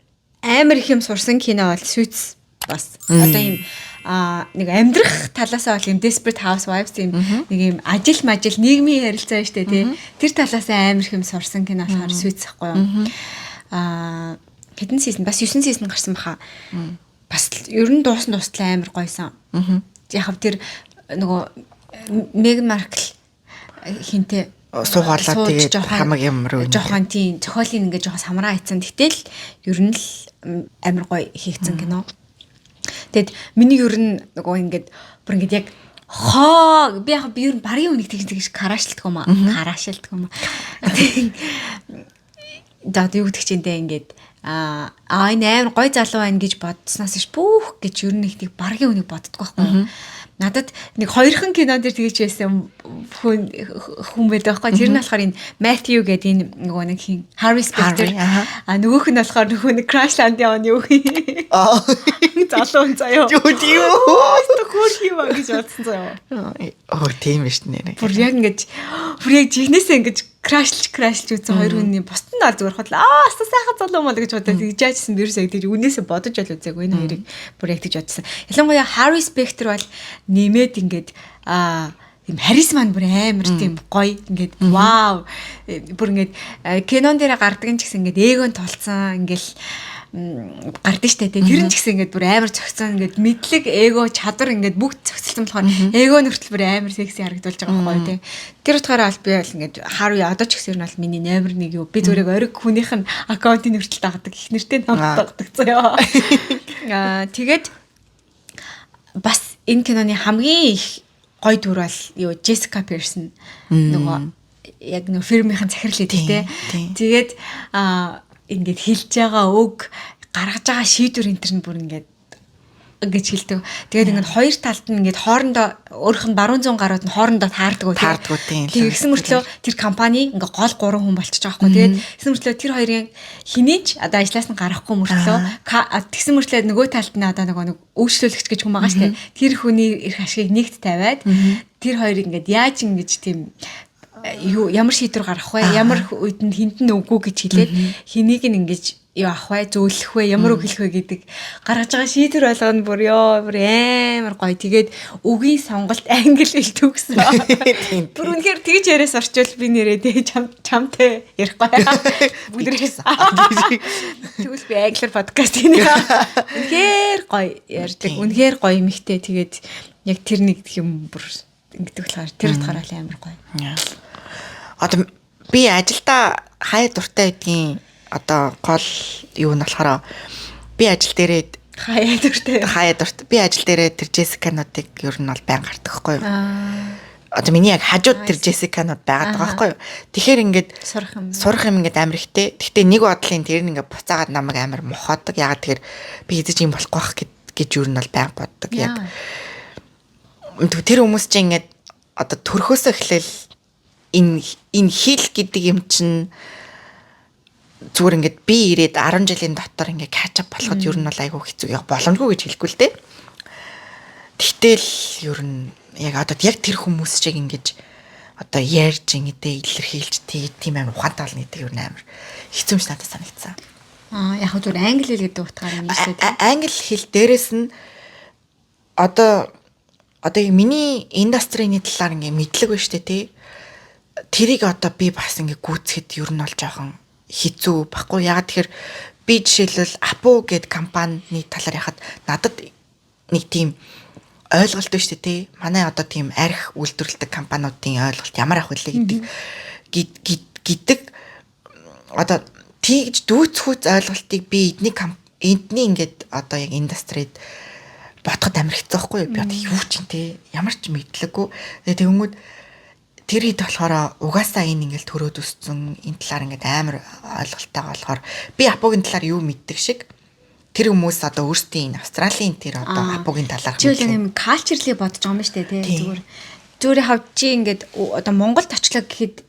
S2: амар их юм сурсан кино бол Suits бас. Одоо ийм нэг амьдрах талаасаа бол юм Desperate Housewives юм нэг юм ажил нийгмийн харилцаа штэ тий. Тэр талаасаа амар их юм сурсан кино болохоор Suits ахгүй юу. Хэдэн сизон бас 9 сизон гарсан баха. Бас ер нь дуусна амар гойсон. Яг тэр нөгөө Меган Маркл хинтээ
S1: суугаалаа тэгээд хамаг юм руу
S2: жоохон тийм зохиолын ингээд жоохон самраа хийцэн. Гэтэл ер нь л амар гоё хийгдсэн кино. Тэгэд миний ер нь нөгөө ингээд бүр ингээд яг би ер нь барийн үнийг тэгж караашилдаг юм аа. Даад юу гэдэг чинь дээ ингээд энэ амар гой залуу байна гэж бодсноос ш бүх гэж ер нь их баргийн үнийг боддог байхгүй. Надад нэг хоёрхан кинон дээр тэгж байсан хүн байдаг байхгүй. Тэр нь болохоор энэ Matthew гэдэг энэ нөгөө нэг хин Harry Specter. Нөгөөх нь болохоор нөгөө нэг Crashland-ийн юу хин. Залуу заяа. Юу тийм үү? Хөрх юм аа гэж бодсон заяа.
S1: Тийм биш нэрээ.
S2: Бүр яг жигнэсээ ингэж крашлж үзсэн хоёр хүний бусд нь аль зүгээр хотлоо сайхан залуу мал гэж бодоод тэгж яажсэн вирус яг тэгж үнээсээ бодож л үзээгүй энэ хоёрыг бүр яг тэгж бодсон. Ялангуяа Harry Specter бол нэмээд ингээд тийм харизма бүр амар тийм гоё ингээд вау бүр ингээд кинон дээр гардаг нь ч гэсэн ингээд эгон толцсон ингээл гардаг штэ. Тэр нь ч гэсэн ингээд бүр амар цогцсон ингээд мэдлэг, эго, чадвар ингээд бүгд цогцолсон болохоор эго нөртөл бүр амар секси харагдуулж байгаа байхгүй тий. Тэр утгаараа аль би бол ингээд Harvey одоо ч гэсэн бол миний номер 1 юу. Би зүгээр ориг хүнийх нь аккаунтын нөртөл дагдаг. Их нэртэй дагдаг заяа. Тэгээд бас энэ киноны хамгийн их гоё дүр бол юу Jessica Pearson нөгөө яг нөө фирмийн захирал эдэг те. Тэгээд ингээд хэлж байгаа үг гаргаж байгаа шийдвэр энэ төр нь бүр ингээд гэж хэлдэг. Тэгээд ингээд хоёр талд нь ингээд хоорондоо өөрөх нь баруун зүүн гарууд нь хоорондоо таардаг үү.
S1: Тийм.
S2: Тэгсэн мөртлөө тэр компани ингээд гол 3 хүн болчихж байгаа байхгүй. Тэгээд тэгсэн мөртлөө тэр хоёрын хинийч одоо ажлаас нь гарахгүй мөртлөө тэгсэн мөртлөө нөгөө талд нь одоо нэг үйлчлүүлэгч гэж хүн байгаа штэ. Тэр хүний эрх ашигыг нэгт тавиад тэр хоёрыг ингээд яаж ингэж тийм ямар шийдвэр гаргах вэ? Ямар үед нь хинт нь үгүй гэж хэлээд хэнийг нь ингэж юу авах вэ? Зөөлөх вэ? Ямар үг хэлэх вэ гэдэг гаргаж байгаа шийдвэр болгоно бүр амар гоё. Тэгээд үгийн сонголт англи хэл төгсөн. Бүр үнэхээр тэгж яриас орчвол би нэрээ чамтай ярихгүй. Бүгдээс. Тэгвэл би англиар подкаст хийнэ. Үнэхээр гоё ярьдаг. Үнэхээр гоё эмэгтэй. Тэгээд яг тэр нэг юм бүр ингэдэг болохоор тэр утгаараа амар гоё.
S1: Одоо би ажилдаа хаяа дуртай гэдгийн одоо гол юу нь болохоор би ажил дээрээ хаяа дуртай. Би ажил дээрээ тэр Jessica-нуудыг ер нь бол байн гардаг байхгүй юу? Одоо миний яг хажууд тэр Jessica-нууд байгаад байгаа байхгүй юу? Тэгэхээр ингээд сурах юм ингээд амар ихтэй. Гэхдээ нэг бодлын тэр нь ингээд буцаагаад намайг амар мохоодог. Ягаад тэгэхээр би хэзээ юм болохгүй байх гэж ер нь бол байн боддог. Яг тэр хүмүүс чинь ингээд одоо төрхөөсөө эхлээл энэ хил гэдэг юм чинь зүгээр ингээд би ирээд 10 жилийн дотор ингээд catch up болоход ер нь бол айгүй хэцүү. Яг боломжгүй гэж хэлэхгүй л дээ. Тэгтэл ер нь яг одоо яг тэр хүмүүс шиг ингээд одоо ярьж ингээд илэрхийлж тийм амар ухаантай болно гэдэг ер нь амар хэцүү юм шиг надад санагдсан.
S2: Яг зүгээр англи хэл гэдэг утгаараа юм шүү дээ.
S1: Англи хэл дээрэс нь одоо миний индустрийн талаар ингээд мэдлэг байна шүү дээ тий. Тэрийг одоо би бас ингээд гүйцэхэд ер нь бол жоохон хэцүү баггүй. Ягаад тэгэхээр би жишээлбэл Apple гэдэг компанийн талаар яхад надад нэг тийм ойлголт байна шүү дээ тий. Манай одоо тийм арх үйлдвэрлэдэг компаниудын ойлголт ямар ах вэ гэдэг одоо тийгж дүүцхүүц ойлголтыг би эдний ингээд одоо яг индустрид бодоход амар хэцүү байхгүй юу? Би одоо юу ч юм те ямар ч мэдлэггүй. Тэгээд тэгмүүд тэр хэд болохоор угаасаа энэ ингээл төрөөд өссөн энэ талаар ингээд амар ойлголтойгоо болохоор би Апогийн талаар юу мэддэг шиг тэр хүмүүс одоо өөрсдийн Австралийн тэр одоо Апогийн талаар
S2: мэддэг. Жишээлбэл юм калчерли бодож байгаа юм шүү дээ тий. Зүгээр хавч чи ингээд одоо Монголд очлоо гэхэд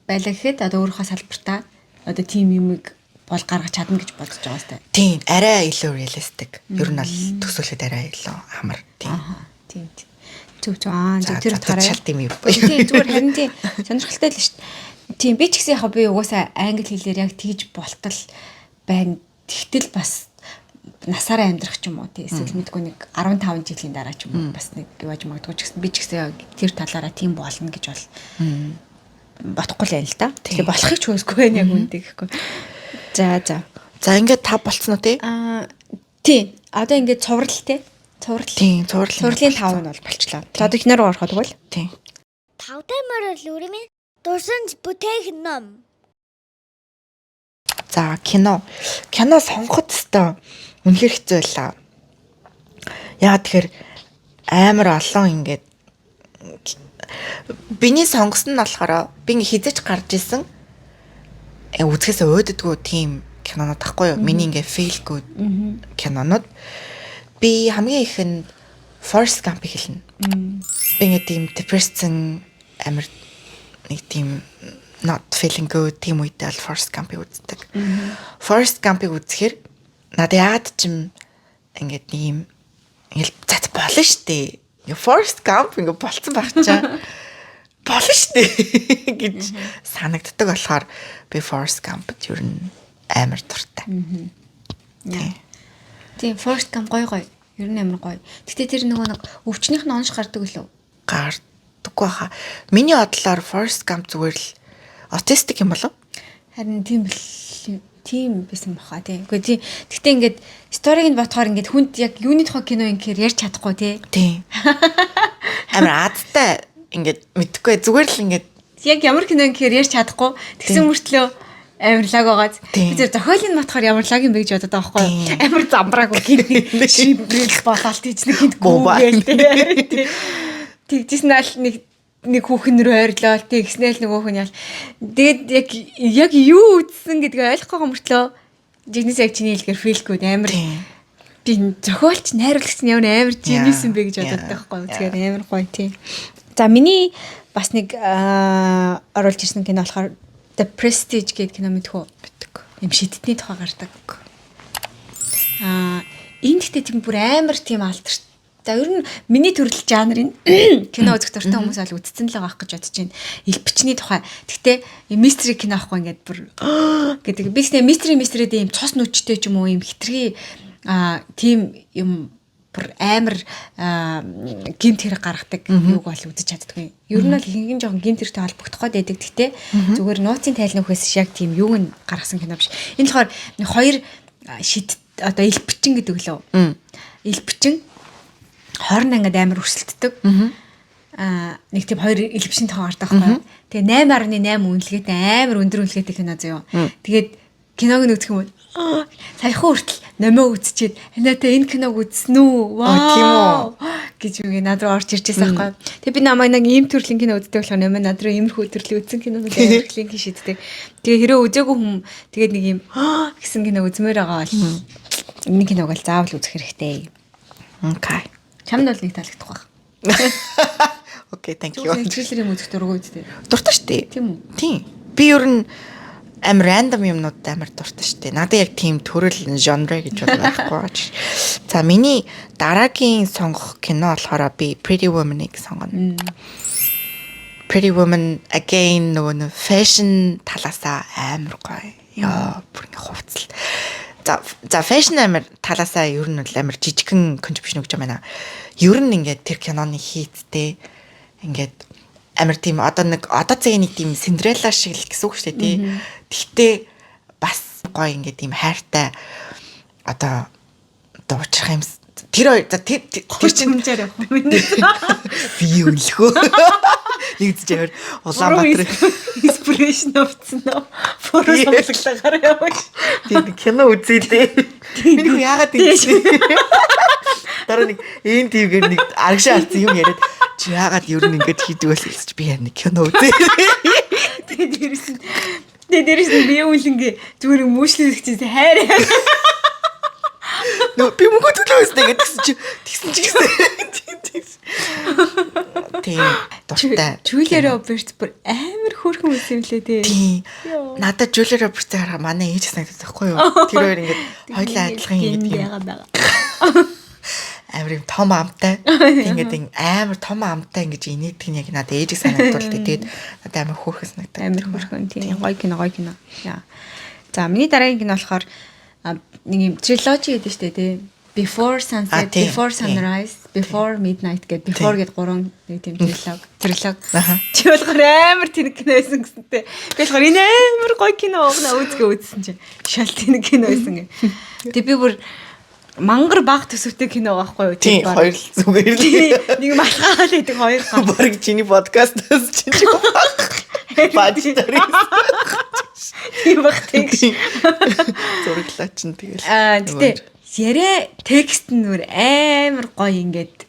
S2: байлаа гэхэд одоо өөрийнхөө салбартаа одоо тийм юмыг бол гаргаж чадна гэж бодож байгаа сте.
S1: Тийм арай илүү реалистик. Ер нь бол төсөөлөхөд арай илүү амар тийм.
S2: Тийм. Зүг тэр утгаараа
S1: шалт юм.
S2: Тийм зүгээр харин тийм сонирхолтой л шүү дээ. Тийм би ч гэсэн яг би угаасаа англи хэлээр яг тэгж болтол байна. Тэгтэл бас насаараа амьдрах ч юм уу тий эсвэл мэдгүй нэг 15 жилийн дараа ч юм уу бас нэг явж магадгүй ч гэсэн би ч гэсэн тэр талаараа тийм болно гэж бол бодохгүй л байна л да. Тэгэхээр болохыг ч хөөсгүй байх яг үнтэй гэхгүй. За ингээд та болцсон уу тий? Тий. Одоо ингээд цуврал тий.
S1: Тийм,
S2: цувралын 5 нь бол болчлоо. За одоо ихнэр ороход бол
S1: тийм.
S3: 5 дэмэр үлэмийн дурсамж бүтээх ном.
S1: За кино сонгоход өстой үнэхэр хэцүү байлаа. Яагаад тэгэхээр амар олон ингээд биний сонгосон нь болохоор би хизэж гарч исэн үзэхээс өөддгөө тийм кинонод тахгүй юу? Миний ингээд feel good кинонод би хамгийн ихэнд Forrest Gump хэлнэ. Би ингээд тийм depression амар нэг тийм not feeling good тийм үедээ л Forrest Gump-ыг үздэг. Forrest Gump-ыг үзэхээр надад яад ч юм ингээд нэг юм ингээд зат болно штэ. Forrest Gump ингээд болцсон байх чаа. Болно штэ гэж санагддаг болохоор би Forrest Gump-д ер нь амар дуртай.
S2: Тийм Forrest Gump гоё. Ер нь амар гоё. Гэтэ тэр нэг өвчнийх нь онш гардаг үлээ.
S1: Гардаггүй хаа. Миний бодлоор Forrest Gump зүгээр л аутистик юм болов?
S2: Харин тийм бил. тийм байсан баха тий. Үгүй тий. Гэхдээ ингээд сториг нь ботхоор ингээд хүнд яг юуны тухай кино ингээр ярьж чадахгүй тий.
S1: Тийм. Амар адтай ингээд мэдхгүй зүгээр л ингээд
S2: яг ямар кино ингээр ярьж чадахгүй тэгсэн мөртлөө амар лаг байгааз. Би зөв зохиолын ботхоор ямар лаг юм бэ гэж бодоод байгаа байхгүй. Амар замбраагүй гинэ шибрэл болоод тийч нэг гүгээл тий. Тэгжсэн аль нэг хүүхэн рүү ойрлоо тэгснээл нөгөө хүн ял. Тэгээд яг юу үтсэн гэдгийг ойлгохгүй мөртлөө жигнэс яг чиний хэлгээр фейлгүй амар би зохиолч найруулагч нь ямар жинэс юм бэ гэж бодоод байгаа байхгүй. Тэгэхээр амар гоё тийм. За миний бас нэг оруулж ирсэн кино болохоор The Prestige гэдэг кино мэдхүү юм шидтний тухай гардаг. Энэ гэхдээ тийм бүр амар тийм алдартай. За ер нь миний төрөл жанрын кино үзэх дуртай хүмүүс бол үзсэн л байгаа гэж бодож байна. Элбичний тухай. Гэхдээ мистери кино ахгүй ингээд бүр гэдэг. Би ч мистерид ийм цус нүчтэй ч юм уу ийм хитрхи тийм юм бүр амар гинт хэрэг гаргадаг юуг бол үзэж чаддгүй. Ер нь бол ихэнх жоохон гинт хэрэгтэй холбогдох гээд байдаг. Гэхдээ зүгээр нууцын тайлны үхээс яг тийм юуг нь гаргасан кино биш. Энэ болохоор хоёр шид одоо элбичин гэдэг лөө. Элбичин хоорондоо ингээд амар өрсөлддөг. Нэг тийм хоёр элбишин тохоо гардаг байхгүй. Тэгээ 8.8 үнэлгээтэй амар өндөр үнэлгээтэй кино заяа. Тэгээд киног нь үзэх юм бол саяхан хүртэл номоо үзчихэд ханаатай энэ киног үзсэн үү? Вау гэж үгээ над руу орж ирж байсан байхгүй. Тэгээ би намайг нэг ийм төрлийн кино үздэг болохоор номоо над руу иймэрхүү төрлийн үзсэн кинонууд амар клинк шийддэг. Тэгээ хэрэв үзээгүй хүм тэгээд нэг ийм гэсэн кино үзмээр байгаа бол энэ киног л заавал үзэх хэрэгтэй.
S1: Окей.
S2: Чамд бол нэг таалагдах байх.
S1: Окей, thank you.
S2: Трейлерийн үзэх дургүй үстэй.
S1: Дуртай шүү дээ.
S2: Тийм үү?
S1: Тийм. Би ер нь амар рандом юмнууд амар дуртай шүү дээ. Надад яг тийм төрөл genre гэж байхгүй байж. За миний дараагийн сонгох кино болохоор би Pretty Woman-ыг сонгоно. Pretty Woman again нөгөө fashion талаасаа амар гоё. Яа, бүр ингэ хувцал. За fashion амар талаасаа ер нь бол амар жижигхэн contribution өгч байна. Ер нь ингээд тэр киноны хийцтэй ингээд амар тийм одоо цагийн нэг тийм Cinderella шиг л гэсэн үг шүү дээ тий. Тэгтээ бас гоё ингээд тийм хайртай одоо уучрах юм. Тэр чинь
S2: хэмжээр явах юм.
S1: Би өлөхөө. Нэгдэж яваар Улаанбаатар
S2: inspiration авцсан нөө. Форос амлаглагаар явах.
S1: Тийм кино үзээлээ. Миний яагаад ингэж дараа нэг энэ тиймгээр нэг аргашаа арцсан юм яриад чи яагаад ер нь ингэж хийдэг вэ гэж би яа нэг кино үзээ. Тэгээд дээрээс нь би үлэнгээ зүгээр мөшлөлөх чинь хайраа. Нөө би мөнгө төлөөсэй тэгсэн чи тийм дуртай.
S2: Julia Roberts бүр амар хөөрхөн үс юм лээ тий.
S1: Тийм. Надад Julia Roberts-ийг хараа манай ээж санагдаж байхгүй юу? Тэр хоёр ингэж хоёлаа адилхан ингэдэг юм. Амар юм том амтай. Ингээд амар том амтай ингэж инээдэг нь яг надад ээжийг санагдуулдаг. Тэгээд надад амар хөөрхөн санагдав.
S2: Амар хөөрхөн тийм. Гоё кино. Яа. За миний дараагийн кино болохоор нэг юм trilogy гэдэг шүү дээ тий. Before Sunset, Before Sunrise, Before Midnight гэдэг Before гэдэг гурван нэг тийм трилог. Чи болохоор амар тэнэг кино байсан гэсэнтэй. Би болохоор энэ амар гоё кино үзсэн чинь шал тэнэг кино байсан гэ. Тэгээ би бүр мангар баг төсөвтэй кино байхгүй юу?
S1: Тийм хоёр л зүгээр л.
S2: Нэг малгаал гэдэг хоёр гал.
S1: Бараг чиний подкастаас чинь бад stories.
S2: Тийм баг тэгш.
S1: Зураглаа чинь тэгэл.
S2: Гэтэ яриа текст нь нүр амар гоё ингээд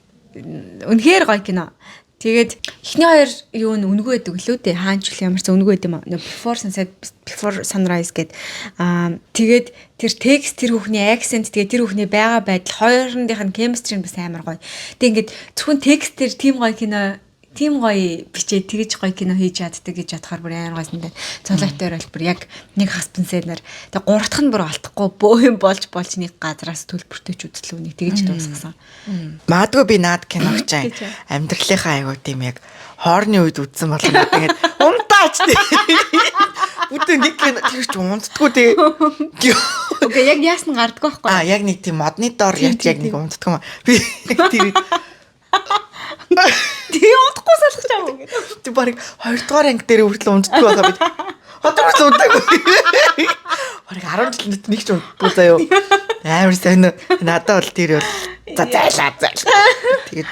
S2: үнэхээр гоё кино. Тэгээд эхний хоёр юу нь үнгүй байдаг лөө дээ. Хаанч үл ямар ч үнгүй байд юм аа. Before Sunset, Before Sunrise гэд тэгээд тэр текст, тэр хүүхний акцент, тэгээд тэр хүүхний байгаа байдал хоёрындынх нь chemistry нь бас амар гоё. Тэгээд ингээд зөвхөн текст тэр тийм гоё кино, тийм гоё бичээ тэгэж гоё кино хийж чаддаг гэж бодохоор бүр амар гойсон дээ. Цолоотойр бол бүр яг нэг хаспенсэнээр тэг гурав дахь нь бүр алдахгүй бөө юм болж нэг газраас төлбөртөж үзлээ үнийг тэгэж дуусгасан.
S1: Маадгүй би наад киног чинь амьдралынхаа аягүй тийм яг хоорны үед үзсэн бол ингээд унтаач тий. Үгүй нэг кино тийч унтдаггүй тий.
S2: Окей яг яасан гардггүй байхгүй.
S1: Яг нэг тийм модны доор яг нэг унтдаг юм. Би тэр
S2: тий унтахгүй салах чам уу гэдэг.
S1: Тэг барыг 2 дугаар анги дээр хүртэл унтдаг байгаа бид. Хотор унтдаг. Бараг 10 жилд нэг ч удахгүй заяа. Амар сайн надад бол тэр бол за зайлаа. Тэгэж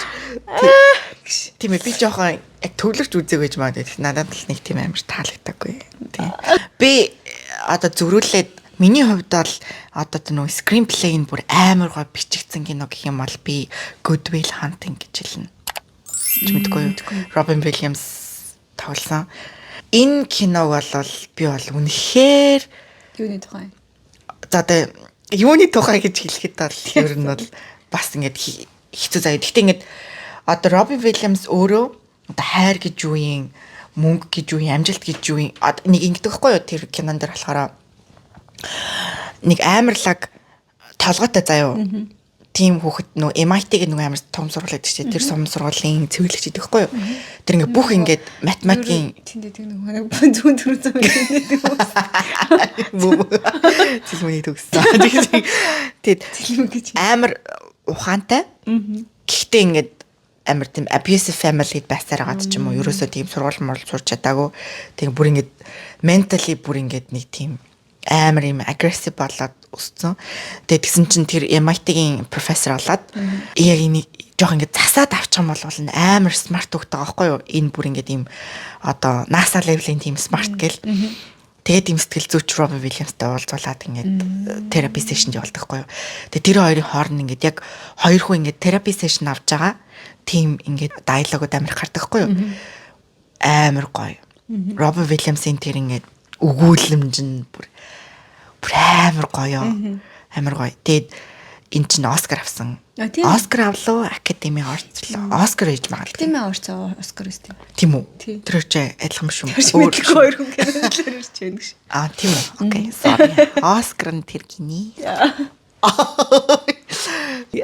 S1: тийм ээ би жоохон яг төвлөрч үзег гэж магадгүй. Надад л нэг тийм амар таалагдаагүй. Тийм. Би одоо зөрүүлээд миний хувьд бол одоо тэр нөө screenplay нь бүр амар гоо бичигдсэн кино гэх юм бол би Good Will Hunting гэж хэлнэ. Мэдгүй. Robin Williams тоглосон. Энэ киног бол би бол үнэхээр
S2: юуны тухай.
S1: За одоо юуны тухай гэж хэлэхэд бол ер нь бол бас ингээд хэцүү заяа. Гэхдээ ингээд одоо Robin Williams өөрөө одоо хайр гэж юу юм, мөнгө гэж юу юм, амжилт гэж юу юм нэг ингэдэг байхгүй юу тэр кинон дээр болохоор нэг амарлаг толгойтой заяа. Тийм хүүхэд нөө MIT-г нэг амар том сургууль байдаг чинь тэр том сургуулийн цэвэрлэгч идэх байхгүй юу. Тэр ингээ бүх ингээд математикийн
S2: тэнд тэр нэг зүүн төрөө зам гэдэг
S1: үү. Цэлмэний төгссөн. Тэгээд амар ухаантай. Гэхдээ ингээд амар тийм abusive family байсараад ч юм уу. Ерөөсөө тийм сургууль морол сурч чадаагүй. Тэгээд бүр ингээд mentally бүр ингээд нэг тийм амар юм aggressive болоод өссөн. Тэгээд тэгсэн чинь тэр MIT-гийн профессор болоод яг энийг жоох ингээд засаад авчих юм бол амар смарт хөгтэй байгаа байхгүй юу? Энэ бүр ингээд ийм одоо NASA level-ийн тийм смарт гэл. Тэгээд ийм сэтгэл зүйч Robin Williams-тай уулзуулаад ингээд терапи сешнд явуулдаг байхгүй юу? Тэгээд тэр хоёрын хооронд ингээд яг хоёр хүн ингээд терапи сешн авч байгаа. Тийм ингээд диалогууд амар гардаг байхгүй юу? Амар гоё. Robin Williams-ийн тэр ингээд өгүүлэмж нь бүр амар гоё. Амар гоё. Тэгээд эн чинь Оскар авсан. Оскар авлаа, Академи орцлоо. Оскар хийж магадгүй.
S2: Тийм ээ орцоо Оскар өстэй.
S1: Тийм үү? Тэр ч адилхан биш юм.
S2: Өөр хоёр хүн гэрэлээр ирж байна гэж.
S1: Тийм үү. Окей, sorry. Оскар нь тэр гинэ.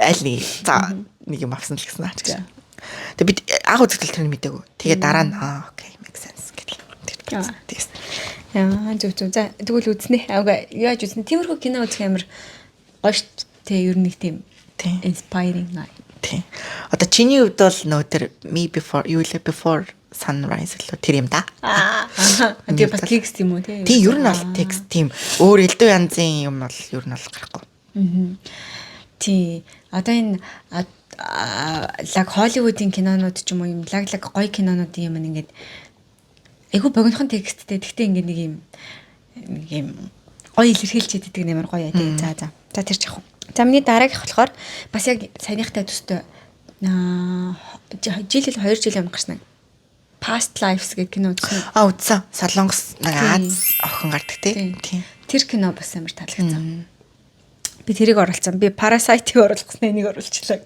S1: Али. За нэг юм авсан л гэсэн аач гэж. Тэгээд бид анх үзэгдэл тэрний мэдээгүй. Тэгээд дараа нь окей, make sense гэдэг. Тэгсэн.
S2: Яа, зүг. За тэгвэл үзнэ. Яаж үзнэ? Тиймэрхүү кино үзэх амар гоё шүү дээ. Ер нь нэг тийм inspiring night.
S1: Тийм. Одоо чиний хувьд бол нөө тэр me before sunrise л тэр юм да.
S2: Тэгээ бас текст юм уу тий?
S1: Тийм, ер нь бол текст тийм. Өөр элдв янзын юм бол ер нь бол гарахгүй.
S2: Тий. Одоо энэ лаг Холливуудын кинонууд ч юм уу юм лаг гоё кинонуудын юм ингээд айгу богинохон тексттэй. Тэгтээ ингээд нэг юм гоё илэрхийлж идэдэг нэмэр гоё яа тий. За тэр ч яг. За миний дараагийнх болохоор бас яг саяныхтай төстэй жилэл 2 жил юм гарсан. Past Lives гэх кино үзсэн.
S1: Үзсэн. Солонгос нэг Аз охин гардаг тий.
S2: Тэр кино бас амар таалагдсан. Би тэрийг оруулсан. Би Parasite-ийг оруулсан, энийг оруулчихлаа.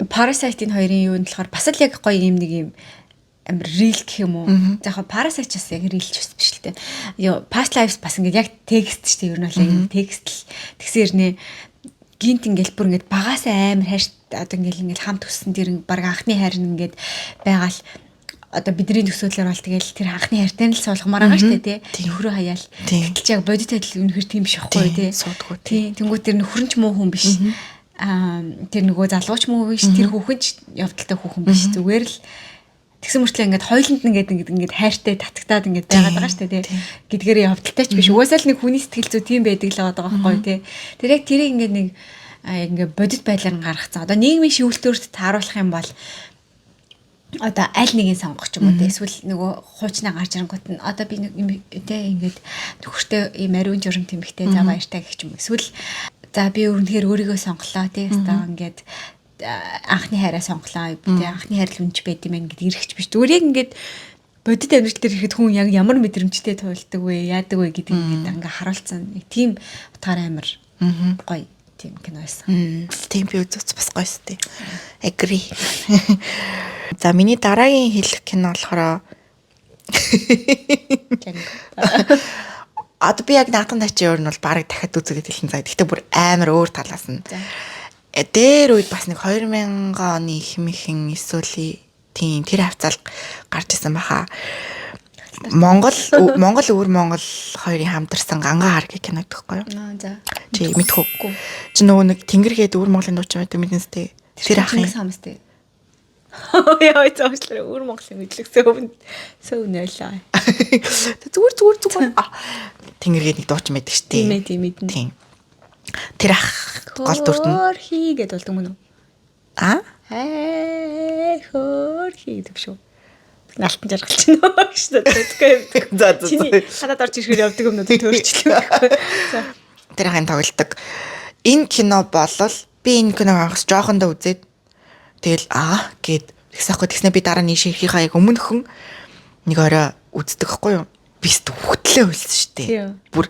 S2: Parasite-ийн хоёрын юу нь болохоор бас л яг гоё юм нэг юм амар real гэх юм уу. За яг Parasite бас яг real ч биш л дээ. Ёо Past Lives бас ингээд яг текст шүү дээ. Ер нь бол яг текст л тэгсэн хэрнээ гинт ингээл бүр ингээд багасаа амар хайр одоо ингээл хамт өссөн тэр баг анхны хайр нь ингээд байгаал одоо бидний төсөөлөөр бол тэгэл тэр анхны хайртай нь л суулгамаар байгаа шүү дээ тий. Нөхрөө хаяал. Гэтэл ч яг бодит адил үнэхэр тийм биш байхгүй тий.
S1: Суудгүй
S2: тий. Тэнгүү тэр нөхөр нь ч муу хүн биш. Тэр нөгөө залгууч муу биш. Тэр хүүхэн ч явдалтай хүүхэн биш. Зүгээр л тэгсэн мөртлөө ингээд хойлонд ингээд хайртай татагтаад ингээд байгаад байгаа шүү дээ тий. Гэдгээр явдалтай ч биш. Угаасаа л нэг хүний сэтгэл зүй тийм байдаг л байгаа байхгүй тий. Тэр яг тэрийг ингээд нэг ингээд бодит байдлаар нь гаргацсан. Одоо нийгмийн шивүүлтөөрт тааруулах юм бол одоо аль нэгийг сонгох ч юм уу те эсвэл нөгөө хуучнаа гарч ирэнгүүт нь одоо би нэг те ингээд нөхөртэй ийм ариун журам тэмхтэй за баяртай гэх ч юм эсвэл за би өөрөнөөр өөрийгөө сонголоо те одоо ингээд анхны хайраа сонголоо те анхны хайр л үнж байд юм ингээд ирэхч биш зүгээр яг ингээд бодит амьдрал дээр ирэхэд хүн яг ямар мэдрэмжтэй туйлдаг вэ яадаг вэ гэдэг ингээд ингээ харуулсан нэг тийм утгаараа амар гоё тийм кино байсан.
S1: Тийм би үзэж бас гоё сте. Agree. За миний дараагийн хэлэх кино болохоор одоо би яг наатан тачи өөр нь бол баг дахиад үзэхэд хэлсэн цаа. Гэхдээ бүр амар өөр талаас нь. Дээр үед бас нэг 2000 оны ихмийнхэн эсвэл тийм тэр хавцал гарч исэн баха. Монгол өвөр Монгол хоёрын хамтарсан Гангаа хар гэх кино гэхгүй юу?
S2: За.
S1: Чи мэдхгүй. Чи нөгөө нэг Тэнгэргээд өвөр Монголын дуучин байдаг мэднэстэй. Тэр ахын
S2: самстэй. Яа зоочлоо өр Монголын мэдлэг сөөнөлөө.
S1: Зүгээр. Тэнгэргээд нэг дуучин байдаг шүү дээ.
S2: Тийм мэднэ.
S1: Тийм. Тэр ах гол дүрт нь
S2: Хөөрхий гэдээ болдог мөн үү? Хөөрхий гэдэг шүү. Алтан жаргалч нөө шүү дээ.
S1: За.
S2: Чиний хадаад орж ирэхээр явдаг юмнууд төрчлөө. За.
S1: Тэр ахын тоглолдог. Энэ кино болол би энэ киног анхс жоохондоо үзээд тэгэл гэд тэгсэхгүй тэгснэ би дараа нь ширхийнхаа яг өмнөхөн нэг орой үздэг хгүй юу? Бист үхтлээ үлсэн шүү дээ. Бүр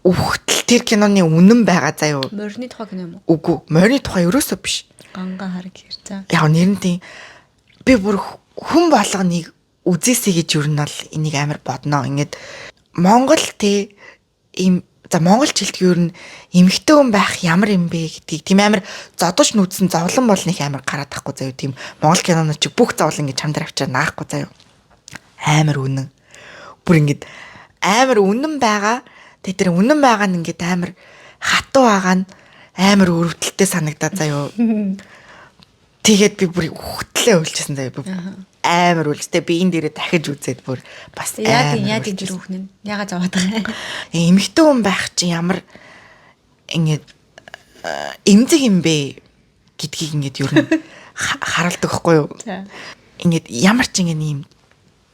S1: үхтэл тэр киноны үнэн байгаа заа юу?
S2: Морины тухай кино юм уу?
S1: Үгүй, морины тухай ерөөсөө биш.
S2: Ганга хараг хэр за.
S1: Яг нэрнтэй би бүр хүн болгоныг үзээсэй гэж юу нь бол энийг амар бодноо. Ингээд Монгол ийм Монгол жилдэг юу нь эмэгтэй хүн байх ямар юм бэ гэдгийг тийм амар зодож нүдсэн зовлон бол нэг амар гараад тахгүй заяа тийм Монгол кинонууд чи бүх зовлон ингэж хамдраа авчаа наахгүй заяа. Амар үнэн. Бүр ингэж амар үнэн байгаа. Тэр үнэн байгаа нь ингэж амар хатуу байгаа нь амар өрөвдөлтөй санагдаад заяа. Тэгээд би бүр үхтлээ үлжсэн заяа. Амар үлжтэй би энэ дээрээ дахиж үзээд бүр бас
S2: яад тэр үхнэ. Яга зовоод байгаа.
S1: Эмэгтэй хүн байх чинь ямар ингэж эмзэг юм бэ гэдгийг ингэж юу н харуулдаг байхгүй юу? Ингэж ямар ч ингэ юм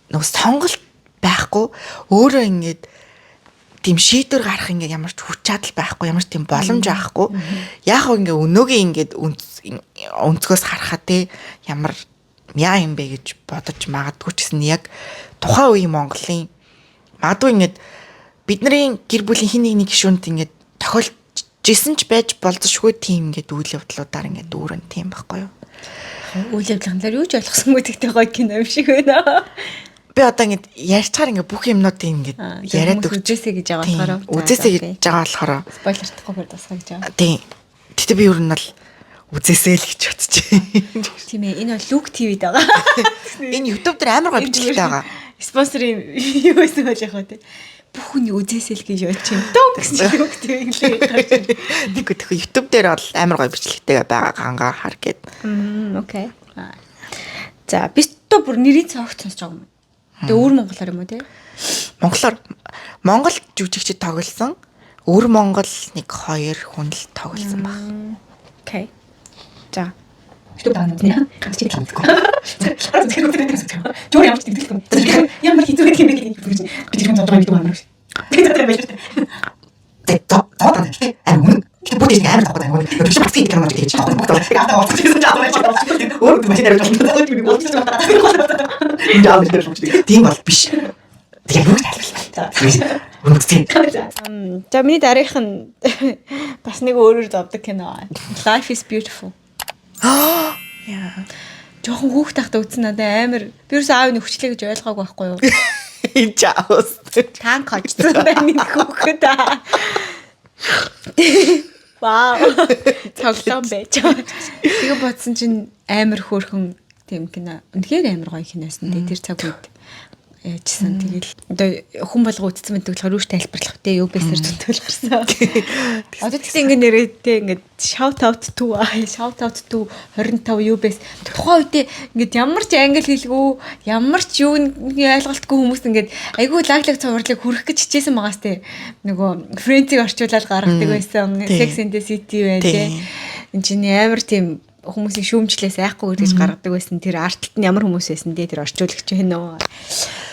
S1: нөгөө сонголт байхгүй өөрөө ингэж тийм шийдвэр гарах ингэ ямар ч хүч чадал байхгүй ямар ч тийм боломж байхгүй яг ингэ өнөөгийн ингэ өнцгөөс харахад ямар яа юм бэ гэж бодож магадгүй ч гэсэн яг тухайн үеийн Монголын магадгүй ингэ бидний гэр бүлийн хин нэг гишүүнд ингэ тохиолж жисэн ч байж болзошгүй тийм ингэ үйл явдлуудаар ингэ дүүрэн тийм байхгүй юу?
S2: Үйл явдлаар юу ч ойлгосонгүй тэгтэй гоё кино юм шиг байна.
S1: Би одоо ингэ ярьцгаар ингэ бүх юмнуудыг ингэ яриад
S2: үзээсэй гэж байгаа болохоор
S1: үзээсэй гэж байгаа болохоор
S2: спойлертахгүй бүр тусгай гэж байгаа.
S1: Тийм. Тэгтээ би ер нь бол үзээсэй л гэж бодчих.
S2: Тийм ээ энэ бол Luke TV-д байгаа.
S1: Энэ YouTube дээр амар гоё бичлэгтэй байгаа.
S2: Спонсорын юу байсан бол яг тий. Бүх хүний үзээсэй л гэж бодчих юм. Дөө гэсэн Luke TV-ийг гарч.
S1: Тэгвэл YouTube дээр бол амар гоё бичлэгтэй байгаа гангаа хар гээд.
S2: Окей. За бистөө бүр нэрийн цогт сонсож байгаа юм. Тэгээ өвөр монголоор юм уу тий?
S1: Монголоор Монгол жүжигчид тоглосон. Өвөр Монгол нэг 2 хүн л тоглосон баг.
S2: Окей. За. Что там нэ? Чи чадахгүй. Жоо ямар ч хэлэхгүй. Ямар хийх зүйл юм бэ гэж би тэр зодоо юм байна.
S1: Будешь амар такой, вот, ты что пацаны там можете читать, вот, когда вот ты сначала начал, вот, мы теперь тийм бол биш. Тэгээ бүгд тайлбарлаа.
S2: За миний дараах нь бас нэг өөрөөр зовдөг кино. Life is beautiful.
S1: Яа.
S2: Жохон хүүхд тахта үзсэн надад амар. Би юус аав нь хүчлээ гэж ойлгоогүй байхгүй юу?
S1: Чаус.
S2: Танк хожсон байна нэг хүүхэд. Вау. Тоглоом байж. Тэгээ бодсон чинь амар хөөрхөн тийм кино. Үнэхээр амар гоё киносэн. Тэр цаг үед яажсан. Тэгэл одоо хүн болго үтцсэн мэдэг болохоор үүш тайлбарлах те UBS-ээр зүтгэл гарсан. Одоо тэгсэн ингэ нэрээ ингэ shout out to 25 UBS тухайн үедээ ингэ ямар ч англи хэлгүй ямар ч юу ойлголтгүй хүмүүс ингэ айгүй лаглаг цувралыг хүрэх гэж хичээсэн байгаас те нөгөө Friends-ийг орчуулаад гаргадаг байсан. Sex and the City байна те. Энд чинь амар тийм хүмүүсийн шүүмжлээс айхгүй гэж гаргадаг байсан. Тэр артталт нь ямар хүмүүс байсан те тэр орчуулагч байна уу?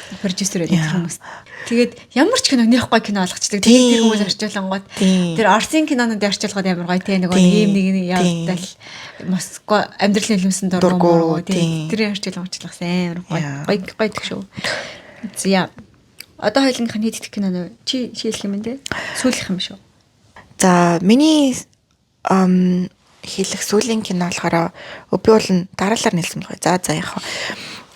S2: Продюсер байдаг хүмүүс. Тэгээд ямар ч кино нэх гоё кино олгочдаг. Тэр хүмүүс орчуулангууд тэр Орсын кинонууд орчуулгад амар гоё те нэг ийм нэг явдал Москва амьдралын хэлмсэн дургуй тэрийн орчуулгаас амар гоё гоё гэх шүү. За одоо хоёулынх нь хэд кино чи хэлэх юм бэ? Сүүлийнх юм шүү.
S1: За миний хэлэх сүүлийн кино болохоор би бол дараалал нэлсэн гоё. За яг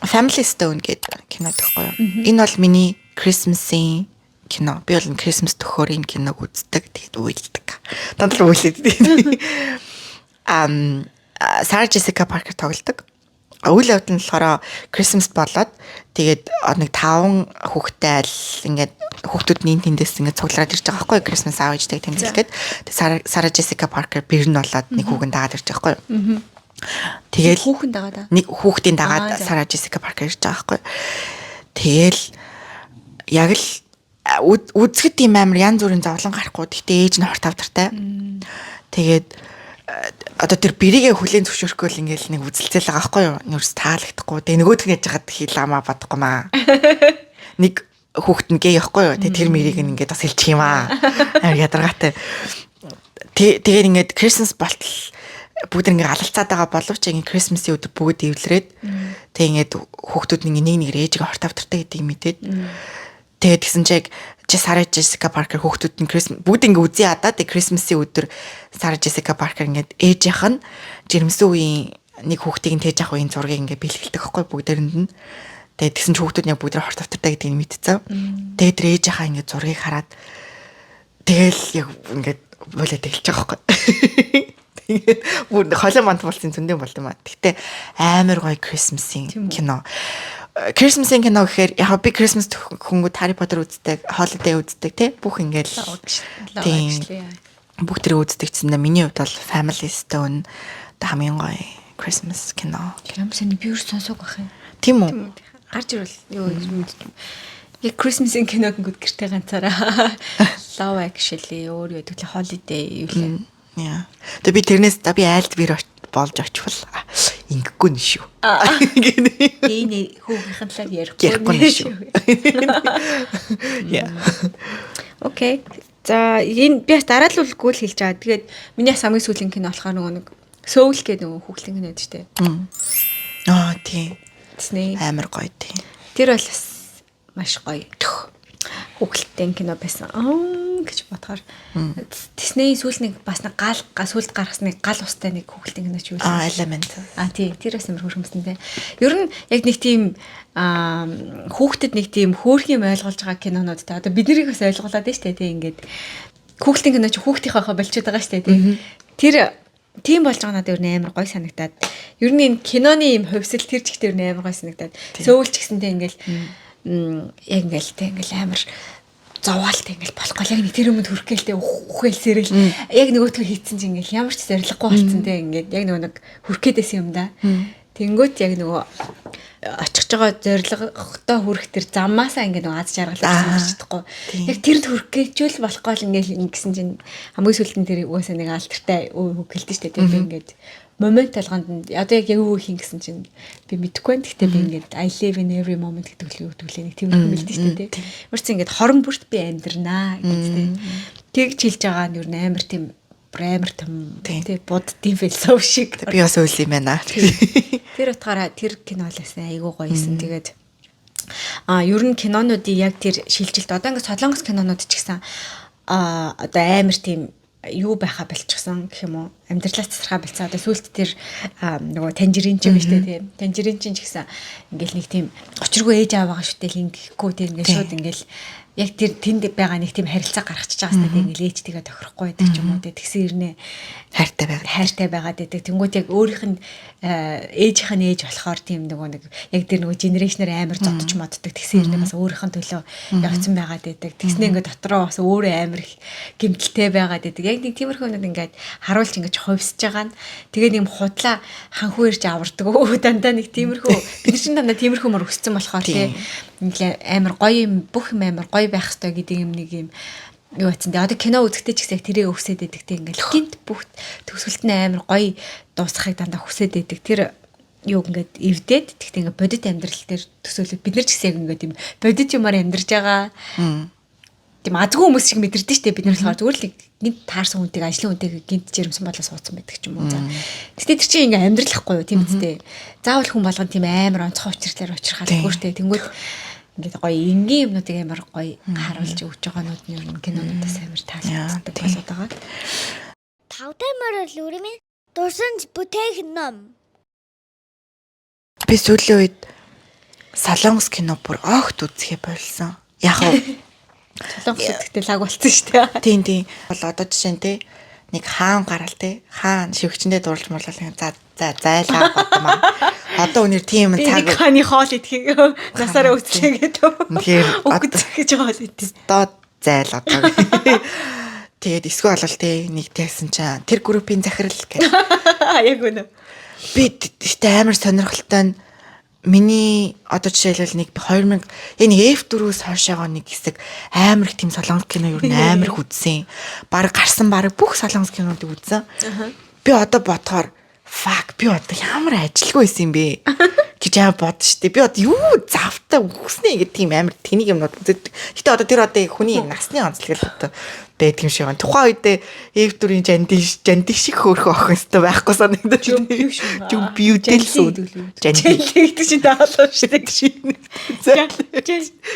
S1: Family Stone гэдэг кино тоххой юу. Энэ бол миний Christmas-ийн кино. Би бол Christmas төхөөр энэ киног үздэг. Тэгээд уйлдаг. Дандаа уйлдаг. Sarah Jessica Parker тоглодог. Үйл явдал нь болохоор Christmas болоод тэгээд нэг 5 хүүхэдтэй айл ингээд хүүхдүүд нь тэндээс ингээд цуглараад ирж байгаа байхгүй Christmas аав ээжтэй тэмцэлгээд Sarah Jessica Parker бэр нь болоод нэг хүүхэн дагаад ирж байгаа байхгүй. Тэгэл
S2: хүүхэн дагаад
S1: нэг хүүхдийн дагаад Сара Джессика Паркер ирж байгаа байхгүй. Тэгэл яг л үзэхэд тийм амар янз бүрийн зовлон гарахгүй. Гэхдээ ээж нь хорт авдартай. Тэгээд одоо тэр бэрийгээ хүлэн зөвшөөрөхгүй л ингээл нэг үзэлцэл байгаа байхгүй юу? Нүрс таалагдахгүй. Тэгээ нөгөөх нь яж хаад хил амаа бодохгүй маа. Нэг хүүхэд нь гээ явахгүй юу? Тэгээ тэр мэрийг ингээд бас хэлчих юм аа. Амар ядаргаатай. Тэгээд ингээд Christmas болтол бүгд ингээ алалцаад байгаа боловч ингээ Christmas-ийн өдөр бүгд эвлэрээд тэг ингээд хүүхдүүд нэг ээжигээ хорт авдартай гэдгийг мэдээд тэгээд тэгсэн чи Сара Джессика Паркер хүүхдүүд нь бүгд ингээ үзий хадаа тэг Christmas-ийн өдөр Сара Джессика Паркер ингээд ээжийнх нь жирэмсэн үеийн нэг хүүхдийг нь тээж авах үеийн зургийг ингээ бэлгэлдэг байхгүй бүгдээрэнд нь тэгээд тэгсэн чи хүүхдүүд нь бүгд хорт авдартай гэдгийг мэдчихсэн. Тэгээд тэр ээжийнхаа ингээ зургийг хараад тэгэл яг ингээ болоод эхэлж байгаа байхгүй. Тэгээд бүр холон манд болсон зөндөө болд юм аа. Гэхдээ амар гоё Christmas-ийн кино. Christmas-ийн кино гэхээр яг би Christmas хөнгөд Harry Potter үздэг, Holiday үздэг тий бүх ингээл бүх тэр үздэг гэсэн миний хувьд бол Family Stone хамгийн гоё Christmas кино.
S2: Ямар сони би юу сонсог байх юм.
S1: Тийм үү?
S2: Гарч ирвэл юу яг Christmas-ийн киног гүд гэртээ ганцаараа Love Actually өөр юу гэдэг Holiday юу лээ.
S1: Яа. Тэгээ би тэрнээс би айлд бэр болж очивол ингэхгүй нь шүү.
S2: Эний хүүгийнхэн талаар ярихгүй
S1: нь шүү. Яа.
S2: Окей. За энэ би дараалуулгүй л хэлж байгаа. Тэгээд миний хамгийн сүүлийн кино болохоор нэг Soul гэдэг нөгөө хүүхлийн кино байдаг шүү дээ.
S1: Тийм.
S2: Disney
S1: амар гоё тийм.
S2: Тэр бол бас маш гоё. Хүүхэлтэй кино байсан. Гэж бодохоор Disney сүүл нэг бас нэг сүлд гаргасан нэг гал устай нэг хүүхэлтэй кино ч юу вэ?
S1: Element.
S2: Тийм, тэр бас амар хөрхөмсөнтэй. Ер нь яг нэг тийм хүүхдэд нэг тийм хөөрхөн ойлгуулж байгаа кинонуудтай. Одоо бид нарыг бас ойлгуулад байна шүү дээ. Тийм ингээд хүүхэлтийн кино чи хүүхдийнхээ болчиход байгаа шүү дээ. Тийм. Тэр тийм болж байгаа надад ер нь амар гоё санагдаад. Ер нь энэ киноны юм хувьсэл тэр чигт ер нь амар гоё санагдаад. Сөүлч гэсэнтэй ингээл яг ингээл тэ ингээл амар зоваалтай ингээл болохгүй яг нэг тэр юмд хүрхээлтэй үхэлсэрэл яг нөгөөтгөө хийцэн чи ингээл ямар ч зориггүй болцсон тэ ингээд яг нэг хүрхээдээс юм да. Тэнгүүт яг нөгөө очих жоо зоригтой хүрх тэр замаасаа ингээд нөгөө аз жаргал авсан чадахгүй. Яг тэрэнд хүрхээжүүл болохгүй л ингээл ингэсэн чинь хамгийн сүүлд нь тэр угаасаа нэг алтартай үхэлдэж штэ тэ би ингээд момент талганд одоо яг юу хийх гэсэн чинь би мэдэхгүй байна. Гэхдээ би ингээд I live in every moment гэдэг үгтэй нэг тийм хэлдэг шүү дээ. Өөрч ингээд хорон бүрт би амьдрнаа гэдэг. Тэгж хэлж байгаа нь юу амар тийм амар том тийм буддийн философи шиг.
S1: Би бас үйл юм байна.
S2: Тэр утгаараа тэр кинолоос айгуу гоёсэн. Тэгээд ер нь кинонуудыг яг тэр шилжилт одоо ингээд солонгос кинонууд ч гэсэн одоо амар тийм юу байхаа болчихсон гэх юм уу амьдралаа цэцэрхаа болцоо одоо сүулт тэр нөгөө танжирин ч юм шүү дээ тийм танжирин ч гэсэн ингээл нэг тийм очиргүй ээж аав байгаа шүү дээ ингэхгүй тийм ингээд шууд ингээл яг тэр тэнд байгаа нэг тийм харилцаа гаргачихж байгаа сте ингээл ээжтэйгээ тохирохгүй байдаг ч юм уу тэгсэн ирнэ хайртай байгаад байдаг тэнгуут яг өөрийнх нь ээжийнх нь ээж болохоор тийм нөгөө нэг яг тэр нөгөө генерашнэр амар зодож моддаг тэгсэн ирнэ бас өөрийнх нь төлөө явцсан байгаад байдаг тэгснэ ингээд дотроо бас өөрөө амар гэмтэлтэй байгаад байдаг яг нэг тиймэрхүү юмуд ингээд харуулж ингээд хувьсж байгаа нь тэгээ нэг худлаа ханхуу ирж авардаг өө дандаа нэг тиймэрхүү бид чинь дандаа тиймэрхүү мөр өссөн болохоор тийм амар гоё юм бүх юм амар гоё байх хэрэгтэй гэдэг юм нэг юм юу атсан. Одоо кино үзэхдээ ч гэсэн яг тэрийг өсөд байдаг тийм ингээл гинт бүх төгсгөлт нь амар гоё дуусахыг дандаа хүсээд байдаг. Тэр юу ингээд эвдээд тэгтээ ингээд бодит амьдрал дээр төсөөлөд бид нар ч гэсэн яг ингээд юм бодит юмар амьдарч байгаа. Тийм азгүй хүмүүс шиг мэдэрдэж штэ бид нар болохоор зүгээр л гинт таарсан хүнтэйг ажлын хүнтэйг гинт жирэмсэн болоо суудсан байдаг ч юм уу. Гэтэ тэр чинь ингээд амьдралахгүй юу тийм үстэй. Заавал хүн болгон тийм амар онцгой учирлаар учрахаагүй штэ. Тэнгүүд ингээд гоё энгийн юмнуудыг амар гоё харуулж өгч байгаанууд нь ер нь кинонуудаас амар таалагддаг болоод байгаа.
S3: Тавтай морил үрмэн дурсан бүтээх ном.
S1: Би сүүлийн үед солонгос кино бүр огт үзэхэ болсон. Яг
S2: солонгос гэдэгт лаг болцсон шүү дээ.
S1: Тийм. Бол одоо жишээ нь те нэг хаан гарал те хаан шивгчэндээ дурлж морлол за зайлаа бодмаа. Одоо өнөр тийм цаг
S2: хааны хоол идэхийг насаараа үтсээ гэдэг.
S1: Тэгэхээр
S2: өгч гэж байгаа л идэв.
S1: Доод зайл одоо. Тэгээд эсвэл бол те нэг тэгсэн чинь тэр группийн захирал гэх.
S2: Яг үнэ.
S1: Би тэгтээ амар сонирхолтой нь миний одоо жишээлбэл нэг 2000 энэ F4-өөс хойшоогоо нэг хэсэг амар их тийм солонгос кино юу амар их үзсэн. Бараг гарсан бараг бүх солонгос кинонуудыг үзсэн. Би одоо бодохоор fuck би одоо ямар ажилгүй байсан юм бэ гэж амар бодсон шүү дээ. Би одоо юу завтаа үхснэ гэдэг тийм амар тэнийг юмнууд үзээд. Гэтэ одоо тэр одоо хүний насны онцлог л одоо байдаг юм шиг байна. Тухайн үедээ F4-ийн жанди шиг хөөрхөн охин өстө байхгүй санагдаж байна. Жүм биүдэл сууд. Жанди гэдэг чинь даалаа шүү дээ.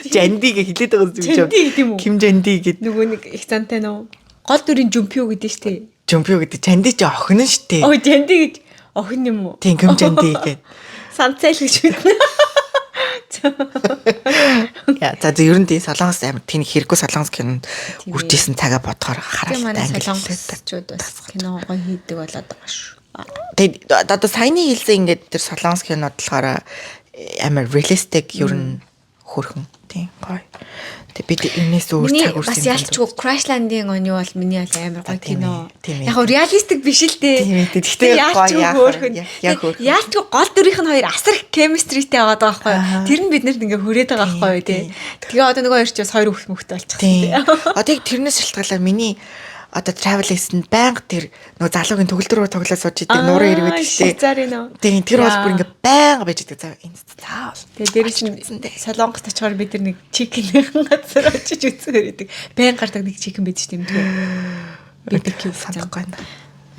S1: Жанди гэж хэлээд байгаа юм шиг.
S2: Жанди гэдэг юм уу?
S1: Ким Жанди гэдэг.
S2: Нөгөө нэг их зантай нөө. Гол дүрийн Жумпио гэдэг шүү дээ.
S1: Жумпио гэдэг жанди ч охин нь шүү дээ.
S2: Ой жанди гэж охин юм уу?
S1: Тийм Ким Жанди гэдэг.
S2: Санцайл гэж байна.
S1: Яа, за ер нь тийм солонгос амар тийм хэрэггүй солонгос кинонд үржижсэн цагаа бодохоор хараад
S2: англи солонгосчууд бас кино гоё хийдэг болоод байгаа шүү.
S1: Тэгээд одоо саяны хэлсэн ингээд тэр солонгос кинод болохоор амар реалистик ер нь хөрхөн тийм гоё. Тэгээд бид энэс өөр цаг үрсэн.
S2: Бас ялчгүй Crashland-ийн оны бол миний бол амар гоё кино. Яг нь реалистик биш л дээ.
S1: Тэгтээ гоё яах вэ?
S2: Ялчгүй гол дүрийнх нь хоёр асар их chemistryтэй байгаа байхгүй юу? Тэр нь биднэрт ингээ хүрээд байгаа байхгүй юу тий. Тэгээ одоо нөгөө хоёр ч бас хоёр хүүхд болчихсон тий.
S1: Одоо тэрнээс шалтгаалаа миний одоо travel-ээсэнд байнга тэр нөгөө залуугийн төгөлдөр рүү тоглоод сууж идэг нуурын иргэд гэлээ. Тийм тэр бол бүр ингээ байнга байж идэг. За энэ заавал. Тэгээ дээрээс нь солонгост очихоор бид нар нэг чикенийхэн газар очиж үзсээр идэг. Байнга гардаг нэг чикен байдаг юм тийм. BBQ санахгүй байна.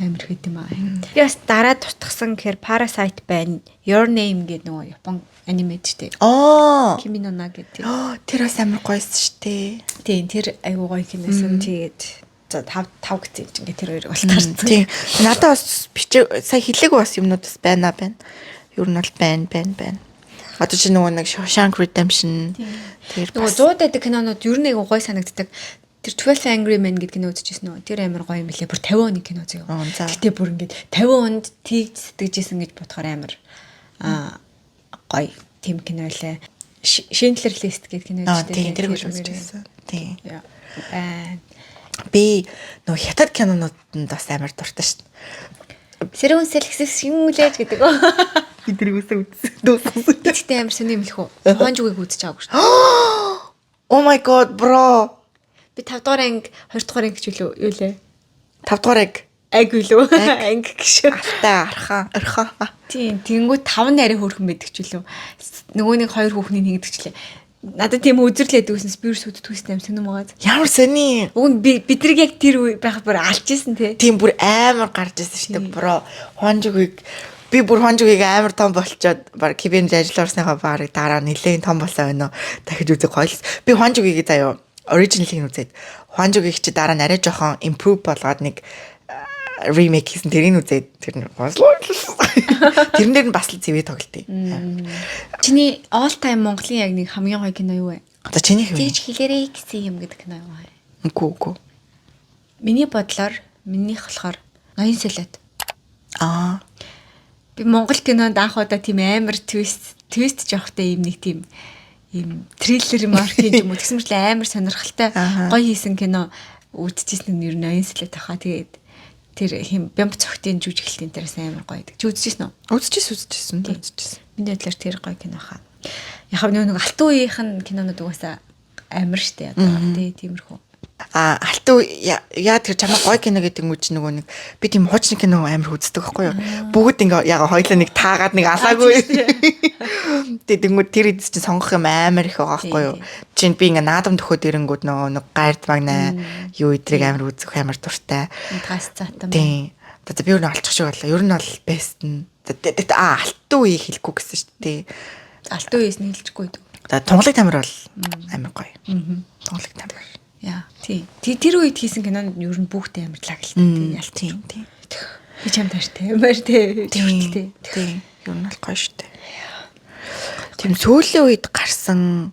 S1: Амар хэд юм аа. Би бас дараа тутгсан гэхээр Parasite байна. Your Name гэдэг нөгөө Япон аниме дээ. Kimi no Na гэдэг. Тэр бас амар гоёсэн шүү дээ.
S2: Тийм тэр айгуу гоё киносон тэгээд за 5 гэсэн чинь ингээ тэр хоёрыг бол тарсан.
S1: Тийм. Надад бас сая хэлээгүй бас юмнууд бас байна. Ер нь бол байна. Одоо чи нөгөө нэг Shawshank Redemption тэр
S2: нөгөө 100 дэдэг кинонууд ер нь гоё санагддаг. Тэр 12 Angry Men гэдэг кино үзчихсэн үү? Тэр амар гоё юм билээ. Бүр 50 оны кино зөө. Гэтэ бүр ингээд 50 онд тийг сэтгэжсэн гэж бодохоор амар гоё тийм кино байлаа. Schindler List гэдэг кино үзсэн.
S1: Тийм тэр үзчихсэн. Тийм. Би нөгөө хятад кинонууд бас амар дуртай шүү дээ.
S2: Сэрүүн сэлгсэс шингүүлээж гэдэг.
S1: Би тэрийг үсээ үзсэн.
S2: Тэгтээ амар сони юм лхүү. Хонжуугийг үзэж байгаагүй шүү.
S1: Oh my god bro.
S2: Би 5 дугаар анги 2 дугаар анги гэж юу лээ?
S1: 5 дугаар
S2: анги юу? Анги гэж.
S1: Алтаа архаа.
S2: Тийм, тэнгүү 5 нарийн хөөрхөн байдаг ч үлээ. Нөгөө нэг 2 хүүхний нэгдэг ч лээ. Надад тийм үзэрлээд үзсэн спирс үд twist юм сонирм байгаа.
S1: Ямар сони.
S2: Уг нь бидрийг яг тэр үе байхад бүр алжсэн те.
S1: Тийм бүр амар гарч ирсэн шүү дээ. Бро Хонжугийг би бүр Хонжугийг амар том болчоод баг кибенд ажил орсныхаа баг дараа нэлээд том болсон байна. Дахиж үзэх гоёлс. Би Хонжугийг заяа оригиналыг үзээд Хонжугийг чи дараа нь арай жоохон improve болгоод нэг ремейк хийсэн тэрийг үзээд тэр нь тэрэн дээр нь бас л зэвээ тоглолтыг.
S2: Чиний all time Монголын яг нэг хамгийн гоё кино юу вэ?
S1: Одоо чинийх юу?
S2: Тэгж хэлээрэй гэсэн юм гэдэг кино юу вэ?
S1: Үгүй.
S2: Миний бодлоор минийх болохоор Ноён Солиод. Би Монгол кинонд анх удаа тийм амар твист жоохтой юм нэг тийм ийм триллер маркетинг юм уу тэгсэн мэт амар сонирхолтой гоё хийсэн кино үзчихсэн нь ер нь Ноён Солиод тахаа тэгээд тэр хим бямб цогтын жүжиглэлтийн дээрээс амар гоё гэдэг. Чи үзчихсэн үү? Үзчихсэн. Миний бодлоор тэр гоё кино хаа. Яг нэг алтан үеийнхэн кинонууд угаасаа амар штэ одоо тиймэрхүү.
S1: Алтан яа тэр чамаа гоё кино гэдэг юм уу чи нөгөө нэг би тийм хуучны кино амар үздэг байхгүй юу? Бүгд ингээ яг хоёлаа нэг таагаад нэг алаагүй. Тэгэнгүүт тэр эд чинь сонгох юм амар их байгаа байхгүй юу? Чин би ингээ наадам төхөөд ирэнгүүд нөгөө нэг гайрд магнаа юу идрийг амар үзэх амар дуртай.
S2: Тас цаатам.
S1: Тийм. Одоо би юу н олчих шиг боллоо. Ер нь бол бест нь. Алтан үеийг хэлэхгүй гэсэн шүү дээ.
S2: Алтан үеэс нь хэлчихгүй дүү.
S1: За тунгалаг тамир бол амар гоё. Тунгалаг тамир.
S2: Яа, тий. Тэр үед хийсэн кинонд ер нь бүгд амар лаглалтай ялт.
S1: Тийм.
S2: Би чам тааштай. Амар тий.
S1: Тийм. Ер нь бол гоё шүү дээ. Тийм сүүлийн үед гарсан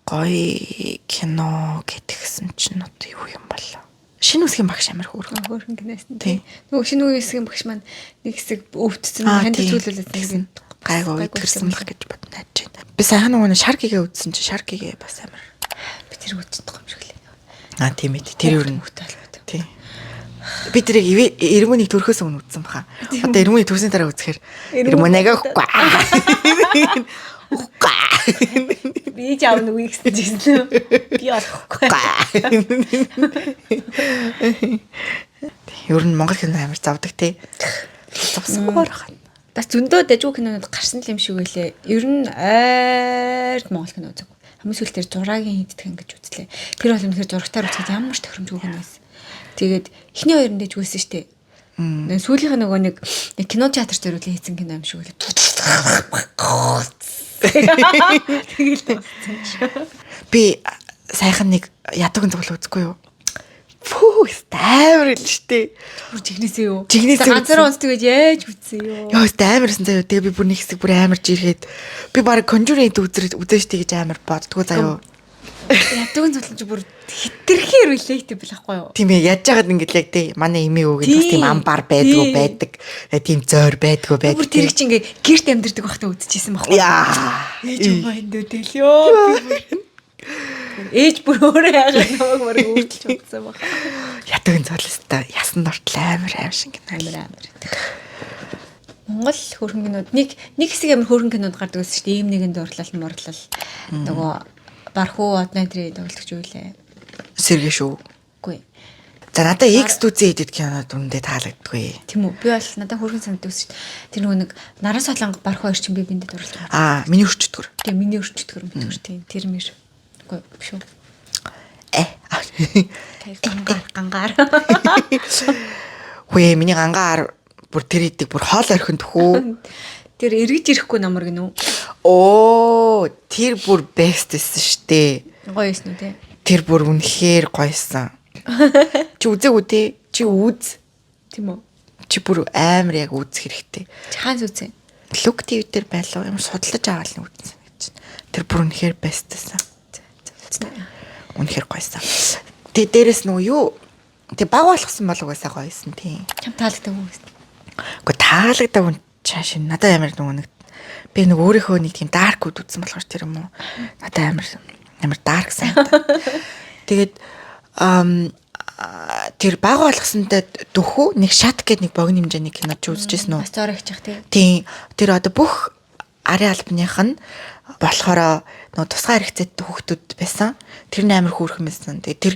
S1: гоё кино гэдгсэн чинь одоо юу юм болоо. Шинэ үсгийн багш амар хөөрхөн
S2: киноос нь тий. Нөгөө шинэ үсгийн багш маань нэг хэсэг өвдсөн ханд зүйлүүлсэн нэг
S1: гайгүй идэрсэн баг гэж бодно яаж байна. Би сайхан нөгөө шаркигээ үзсэн чи шаркигээ бас амар
S2: би тэр үзчихдэг юм шиг лээ.
S1: Тийм ээ. Тэр ер нь
S2: хөтөлбөд.
S1: Тийм. Би тэрийг эрмөнийг төрөхөөс өмнө үзсэн баха. Одоо эрмөнийг төрсний дараа үзэхээр эрмөнийгээ өгөхгүй.
S2: Би жаав нүг гэсэн чинь би олохгүй.
S1: Ер нь Монгол кино амар завдаг тий. Зовсгоор хаа.
S2: Бас зөндөө дажгүй кинонууд гарсан юм шиг байлээ. Ер нь ойрт Монгол кино үзэг. Хамгийн сүүлд тэр зураагийн хийддэг ингэж үзлээ. Тэр бол үнэхээр зурагтаар үзэхэд ямар ч тохиромжгүй кино байсан. Тэгээд эхний хоёр нь дажгүйсэн штэ. Сүүлийнх нь нөгөө нэг кино театрт төрүүлээ хийсэн кино юм шиг байлээ. Тэгэл
S1: би сайхан нэг ядуугийн зуглал үзэхгүй юу? Фүү амар л штэ.
S2: бүр жигнэсээ юу?
S1: Ганцаараа
S2: онцтой гэж яаж үтсэн юу?
S1: Яа амарсан заяа. Тэгээ би бүр нэг хэсэг бүр амар жиргээд би баг Conjuring үзэн штэ гэж амар боддгоо заяа.
S2: Ядуугийн зуглал бүр хитрхээр relatable байхгүй юу?
S1: Тийм ээ яаж яагаад ингэж яг тий манай эмээ өвгөө бас тийм амбар байдаг. Тийм зөөр байдгүй байдаг.
S2: Бүр тэр чинь ингээ гэрт амьдэрдэг байхдаа үзчихсэн байхгүй юу?
S1: Яа.
S2: Ээж юм дэдэлё. Ээж бүр өөрөө яагаад намайг мөр өөрчилж утсан баг.
S1: Ядуугийн зурлалтай ясан дортл амар шинг
S2: амар. Монгол хөрхөн кинод нэг хэсэг амар хөрхөн кинод гардаг гэсэн чинь ийм нэгэн дурлал морлал нөгөө бархуу одны тэрий тоглогч юу лээ.
S1: Сэргээ шүү.
S2: Үгүй.
S1: За надаа X дүүзээ эдэд кинод үндэ таалагддаггүй.
S2: Тийм үү. Би бол надаа хөрхөн санагддаг шүү дээ. Тэр нөгөө нэг наран солонго бархуу орчин би биндээ дурлаж
S1: Аа,
S2: байгаа.
S1: миний өрчтгөр.
S2: Тийм миний өрчтгөр мэтгэр тийм. Тэр мэр. Үгүй биш үү. Гангаар.
S1: Хөөе, миний гангаар бүр тэр идэг бүр хоол орхинд хөө.
S2: Тэр эргэж ирэхгүй намар гинүү.
S1: Оо, тэр бүр best гэсэн штэ.
S2: Гоё юм үү те.
S1: Тэр бүр үнэхээр гоёсан. Чи үзээгүй те? Чи үз.
S2: Тийм үү.
S1: Чи бүр амар яг үзэх хэрэгтэй.
S2: Хаан үзээ.
S1: Look TV дээр байлаа ямар судалж аваад нь үзсэн гэж. Тэр бүр үнэхээр best гэсэн. Үнэхээр гоёсан. Тэгээ дээрэс нөгөө юу? Тэг баг болгосон болов угаасаа гоёсэн тийм.
S2: Чам таалагдаагүй гэсэн.
S1: Гэхдээ таалагдаагүй чааш надад амар нөгөө нэг би нэг өөрийнхөө нэг тийм dark үд үзсэн болохоор тэр юм уу? Надад амар dark сайн. Тэгээд тэр баг болгосонтой дөхөө нэг шат гэдэг нэг богино хэмжээний кино ч үзчихсэн үү?
S2: Бас зоригчих
S1: тийм. Тэр одоо бүх арын албаных нь болохоор нөгөө тусгай хэрэгцээтэй хүүхдүүд байсан. Тэр нь амар хөөрхөн байсан. Тэгээд тэр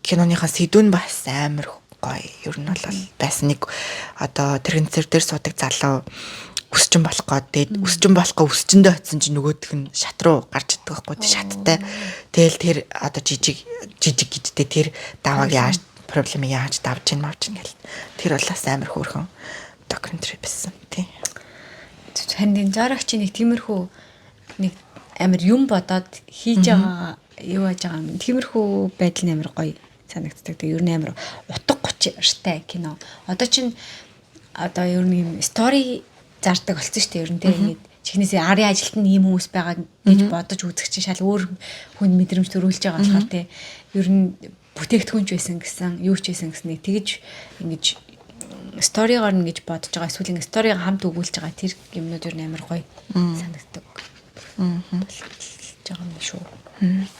S1: киноныхаа сэдвүүн бас амар гоё. Ер нь бол байсан нэг одоо тэрэгцэр дээр суудаг залуу өсчин болох гээд өсчин болохгүй өсчөндөө очисон чинь нөгөөх нь шат руу гарч идэх байхгүй шаттай. Тэгэл тэр одоо жижиг гэдтэй тэр давааг яаж проблемыг яаж давж ийн мавч ийн гэл. Тэр бол бас амар хөөрхөн докюментари байсан тий.
S2: Харин зоригч нэг тиймэрхүү нэг амар юм бодоод хийж байгаа юу яаж байгаа юм. Тиймэрхүү байдал нь амар гоё санагддаг. Ер нь амар утга учиртай кино. Одоо чинь одоо ер нь юм стори зардаг болсон шүү дээ. Ер нь тийм ингээд чихнээсээ арын ажилт нь ийм хүмүүс байгаа гэж бодож үзэх чинь шал өөр хүн мэдрэмж төрүүлж байгаа болохоор тийм ер нь бүтээгдэхүүнч байсан гэсэн юу ч байсан гэснээр тэгэж ингэж сторигоор ингэж бодож байгаа эсвэл ингэ сториг хамт өгүүлж байгаа тэр юмнууд ер нь амар гоё санагддаг. Жагам шүү.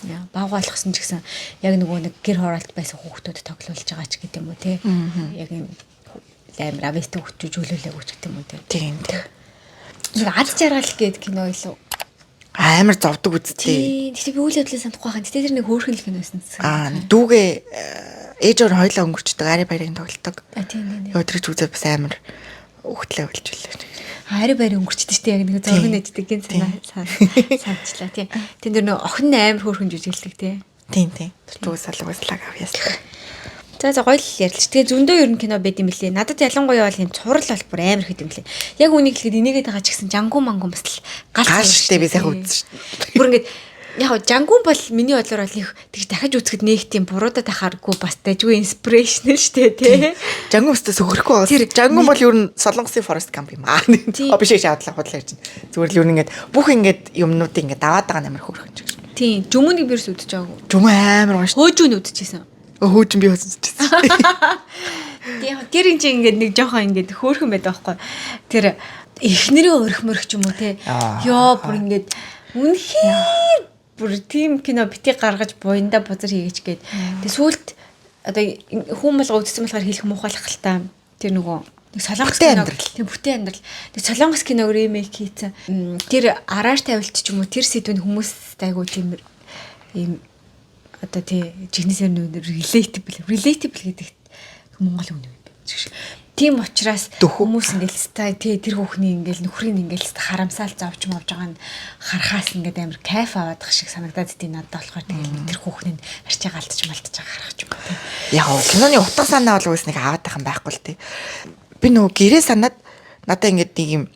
S2: Яа, баг болгосон ч гэсэн яг нөгөө нэг гэр хороолт байсан хүүхдүүд тоглуулж байгаа ч гэдэг юм уу те. Яг юм амар авьяастай хөгжүүлүүлээг үуч гэдэг юм уу те.
S1: Тийм.
S2: Нэг ад жаргал гэдэг кино илүү
S1: амар зовдөг үсттэй.
S2: Тэгтээ би үйл явдлыг санахгүй хаа. Тэгтээ тэр нэг хөөрхөн л кино байсан.
S1: Дүүгээ ээжээр хойлоо өнгөрчдөг ари баярын тоглолдог.
S2: Тийм.
S1: Яа тэр ч үзээ бас амар өгтлээ болж үлээ.
S2: Ари баяр өнгөрчдөг шүү дээ. Яг нэг зураг нэждэг гин санаачлаа тий. Тэн дээр нэг охин амар хөөрхөн жүжиглдэг тий.
S1: Тийм. Түгээс салгууслаг авьяастай.
S2: За гоё л ярьлаа. Тэгээ зөндөө ер нь кино байд юм лээ. Надад ялангуяа бол юм цуврал бол бүр амар хэд юм лээ. Яг үнийг хэлэхэд энийгээд байгаа ч гэсэн жангуу мангуу бас л
S1: гал штэ би сайхан үзсэн штэ.
S2: Бүр ингээд яг жангуу бол миний бодлоор бол их тэгж дахиж үзэхэд нэг тийм буруудад ахааргүй бас дайггүй инспирэшнл штэ тий.
S1: Жангуу өстө сөхөрхгүй байна. Жангуу бол ер нь Солонгосын Forest Gump юм аа. Биш шаадлах худлаа ярьж байна. Зүгээр л ер нь ингээд бүх ингээд юмнуудыг ингээд даваад байгаа амар хөөрхөн ч гэж.
S2: Тийм. Жүмүнийг бирс үдчихэж байгаагүй.
S1: Жүмү амар гоё штэ.
S2: Хөөжүүн үдчихсэн.
S1: Хөөжин би хөөжсөн.
S2: Тэр энэ чинь ингээд нэг жоохон ингээд хөөрхөн байдаг байхгүй. Тэр эхнэрийн өрхмөрх ч юм уу те. Йоо бүр ингээд үнэхээр бүр тийм кино бити гаргаж буянда бузар хийгээч гээд. Тэг сүулт одоо хүн болго үзсэн болохоор хэлэх муухайлах л та. Тэр нөгөө нэг солонгос киног тийм бүтээн амьдрал. Тэг солонгос киног ремейк хийсэн. Тэр арааш тавилт ч юм уу тэр сэдвэн хүмүүс айгуу тийм ийм одоо тий жигнэсээр relatable гэдэг монгол үг юм байна. Тийм учраас хүмүүс ингээл тий тэр хүүхний ингээл нөхрийг ингээл харамсаал зовж мовж байгаа нь харахаас ингээд амар кайф аваад их шиг санагдаад тий надад болохоор тэгэл тэр хүүхний арчаа галтж малтж байгаа харах ч юм уу тий.
S1: Яг киноны утга санаа бол үс нэг аваад байх юм байхгүй л тий. Би нөгөө гэрээ санаад надаа ингээд нэг юм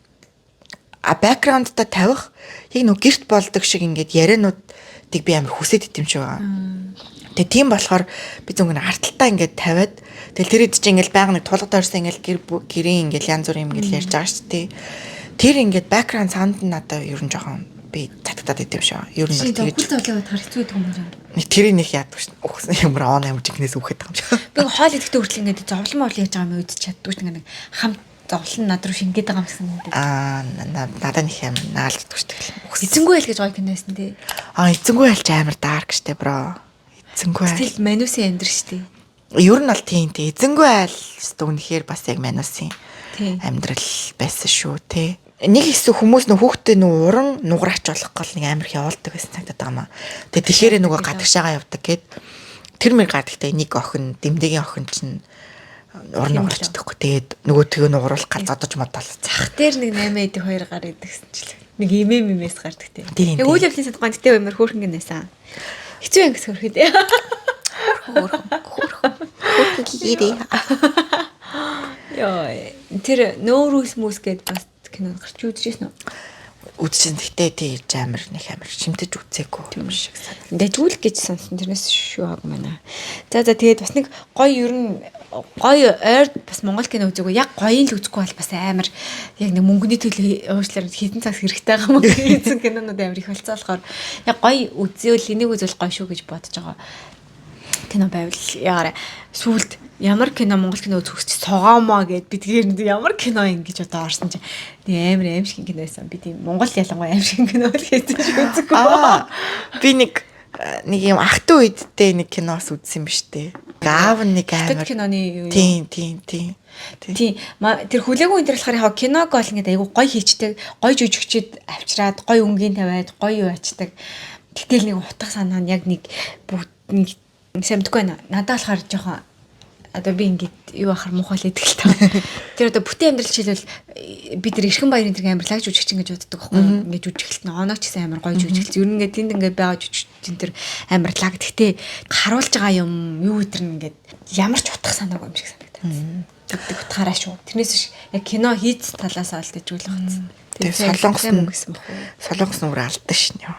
S1: бэкграундтай тавих яг нөгөө гэрт болдог шиг ингээд яриануудыг би амар хүсэж идэм шиг байгаа. Тэгээ тийм болохоор би зөвхөн арталтаа ингээд тавиад тэгэл тэр хэд чи ингээд байга нэг тулгад орсон ингээд гэрийн ингээд янз бүрийн юм ингээд ярьж байгаа шүү дээ. Тэр ингээд бэкграунд саунд нь надаа ер нь жоохон би татагдаад идэм шиг. Ер нь
S2: тэгэж зовлоод харагцгүй юм байна.
S1: Нэг тэрийг нэг яадаг шин. Ухсан ямар он ямар жигнээс үхээд байгаа юм шиг.
S2: Би хоол идэхдээ хүртэл ингээд зовлон мол яаж байгаа юм үдчих чаддгүй ч нэг хамт зовлон над руу шингээд байгаа юм гэсэн юм.
S1: Надад нэг юм наалддаг шүү дээ.
S2: Эзэнгүй айл гэж гоё киносэн тий.
S1: Эзэнгүй айлч амар дарк штэ бро. Эзэнгүй айл.
S2: Тэгэл манусын амьдрал штэ.
S1: Ер нь бол тийм тий. Эзэнгүй айл үнэхээр бас яг манусын амьдрал байсан шүү тий. Нэг хэсэг хүмүүс нөх хүүхдээ уран нугараач болох гол нэг амар явуулдаг байсан санагдаад байгаа маа. Тэгээ тэгэхээр нөгөө гадагшаага явдаг гэд тэр мэр гадагтай нэг охин дэмдэгийн охин чинь уран нугараач гэдэггүй. Тэгээд нөгөө тгөө нугаруулах гал зодож модол.
S2: Зах дээр нэг 8 эд 2 гар идэгсэн ч л. Нэг имэмээс гардаг тий. Яг үйл явдлын садгаан гэтээ өмөр хөөрхөн гинэсэн. Хэцүү юм гэсэн хөрхөд. Хөөрхөн гэрээ. Яа, тэр нөөрүүс мүс гэд бас кино гарч үзчихсэн үү?
S1: Үзсэн. Гэтээ тий амар шимтэж үзээгүй юм шиг санагдав.
S2: Дэжгүүл гэж сонсон. Тэрнээс шүү хаг манай. За тэгээд бас нэг гоё ер нь гоё ойр бас монгол кино үзээгүй. Яг гоёын л үзэхгүй бол бас амар яг нэг мөнгөний төлөө уучлаар хэдэн цагс хэрэгтэй байгаа юм гэсэн кинонууд амар их болцоолохоор яг гоё үзээл энийг үзвэл гоё шүү гэж бодож байгаа. Кино байвал яарэ сүулт ямар кино монгол кино үзэхч цогоомоо гэд би тэгээд ямар кино юм гэж одоо орсон чи амар аимшиг кино байсан. Би тийм монгол ялангуяа аимшиг кино л хийсэн шиг үзэхгүй.
S1: Би нэг юм ах トゥ үедтэй нэг киноос үзсэн биз дээ. Аав нэг амар
S2: киноны юу.
S1: Тийм.
S2: Тэр хүлээгүй энэ болохоор яг киног бол ингээд айгу гоё хийчдэг, гоё жүжигчд авчираад, гоё өнгийн тавиад, гоё юу ачдаг. Гэтэл нэг утга санаа нь яг нэг сэмдэггүй байна. Надад болохоор жоохон одоо би ингээд юу ахаар муухай л идэх л таа. Тэр одоо бүтээн амьдрал жишээлбэл бид нар Эрхэн баярын тэр амарлаг жүжигчин гэж боддог байхгүй. Ингээд жүжиглэлт нь онооч гэсэн амар гоё жүжиглэлт. Ер нь ингээд тэнд ингээд байгаа жүжигчин тэр амарлаг. Гэхдээ харуулж байгаа юм юу өдр нь ингээд ямар ч утга санаагүй юм шиг санагдаад. Тэгдэг утгаараа шүү. Тэрнээс биш яг кино хийц талаас олж дэжгүүл багцсан.
S1: Тэгээ солонгос нүр алдсан шин ёо.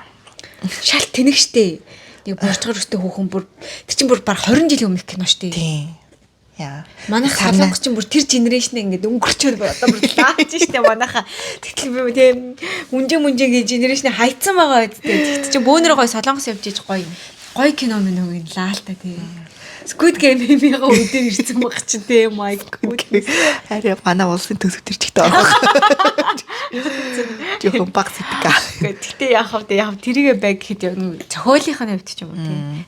S2: Шал тэнэг штэ. Нэг бурчгаар өстэй хүүхэн бүр тэр чинь бүр баг 20 жилийн өмнөх кино штэ.
S1: Тийм. Яа.
S2: Манай солонгос чинь бүр тэр генерашн ингээд өнгөрчөөр одоо бүр лаач штэ манайха. Тэгтэл би тийм үнжээ гэж генерашн хайцсан байгаа үсттэй. Тэгт чи бөөнөр гой солонгос явж иж гоё кино мөн үг лаалтай тийм. Squid Game-ийн үдээр ирсэн баг чи тийм my god.
S1: Арай манай улсын төсөв төр чигтэй байгаа. Жохон баг сэтгэа.
S2: Гэтэ яг тэрийгэ баг гэхэд цохиолынх нь хувьд ч юм уу тийм.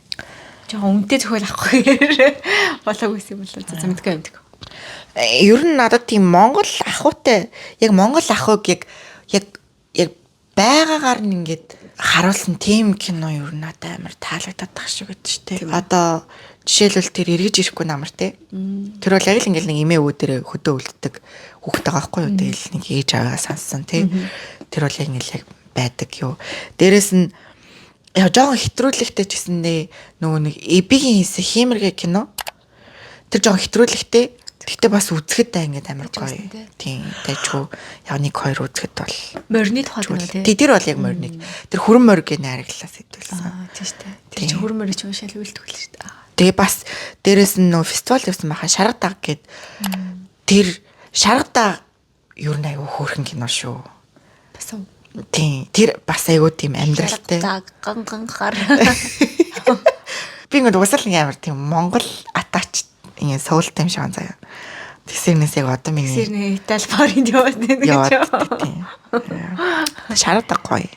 S2: Жохон үнэтэй цохиол авахгүй болоог байсан юм бол за мэдгүй юм.
S1: Ер нь надад тийм Монгол ахуйтай яг Монгол ахуйг яг байгаагаар нь ингээд харуулсан тийм кино ер нь надад амар таалагдаад тах шиг гэдэг шүү дээ. Одоо жишээлбэл тэр эргэж ирэхгүй намар те. Тэр бол яг л ингээл нэг эмээ үүдэрээ хөдөө үлддэг хүүхэд байгаа байхгүй юу? Тэгэл нэг ээж аваа сонссон те. Тэр бол яг байдаг юу. Дээрэс нь яа жоохон хэтрүүлэгтэй ч гэсэндээ нөгөө нэг эбигийн хийсэн хиймэргээ кино. Тэр жоохон хэтрүүлэгтэй. Гэхдээ бас үзэхэд ингээд амар гоё. Тийм дэжгүй яг 1-2 үзэхэд бол
S2: морины тухай тийм.
S1: Тэр бол яг морины. Тэр хүрэн морь гэ найраглаас хэдүүлсэн.
S2: Тийм шүү дээ. Тэр чинь хүрэн морь ч уушаал үйлдэл шүү дээ.
S1: Тэгээ бас дээрэс нь нөө фестивал явсан баха Шарга даг гэд тэр Шарга даг юу нэг айгүй хөөрхөн кино шүү.
S2: Бас уу.
S1: Тийм тэр бас айгүй тийм амьдралтай.
S2: Ганганхаар.
S1: Би ингээд уусаал нэг амар тийм Монгол атач ингэ суултай юм шиг заяа. Тэсэрнээс яг одоо миний
S2: Тэсэрний Итали форинт яваад нэг
S1: тийм. Шарга даг гоё.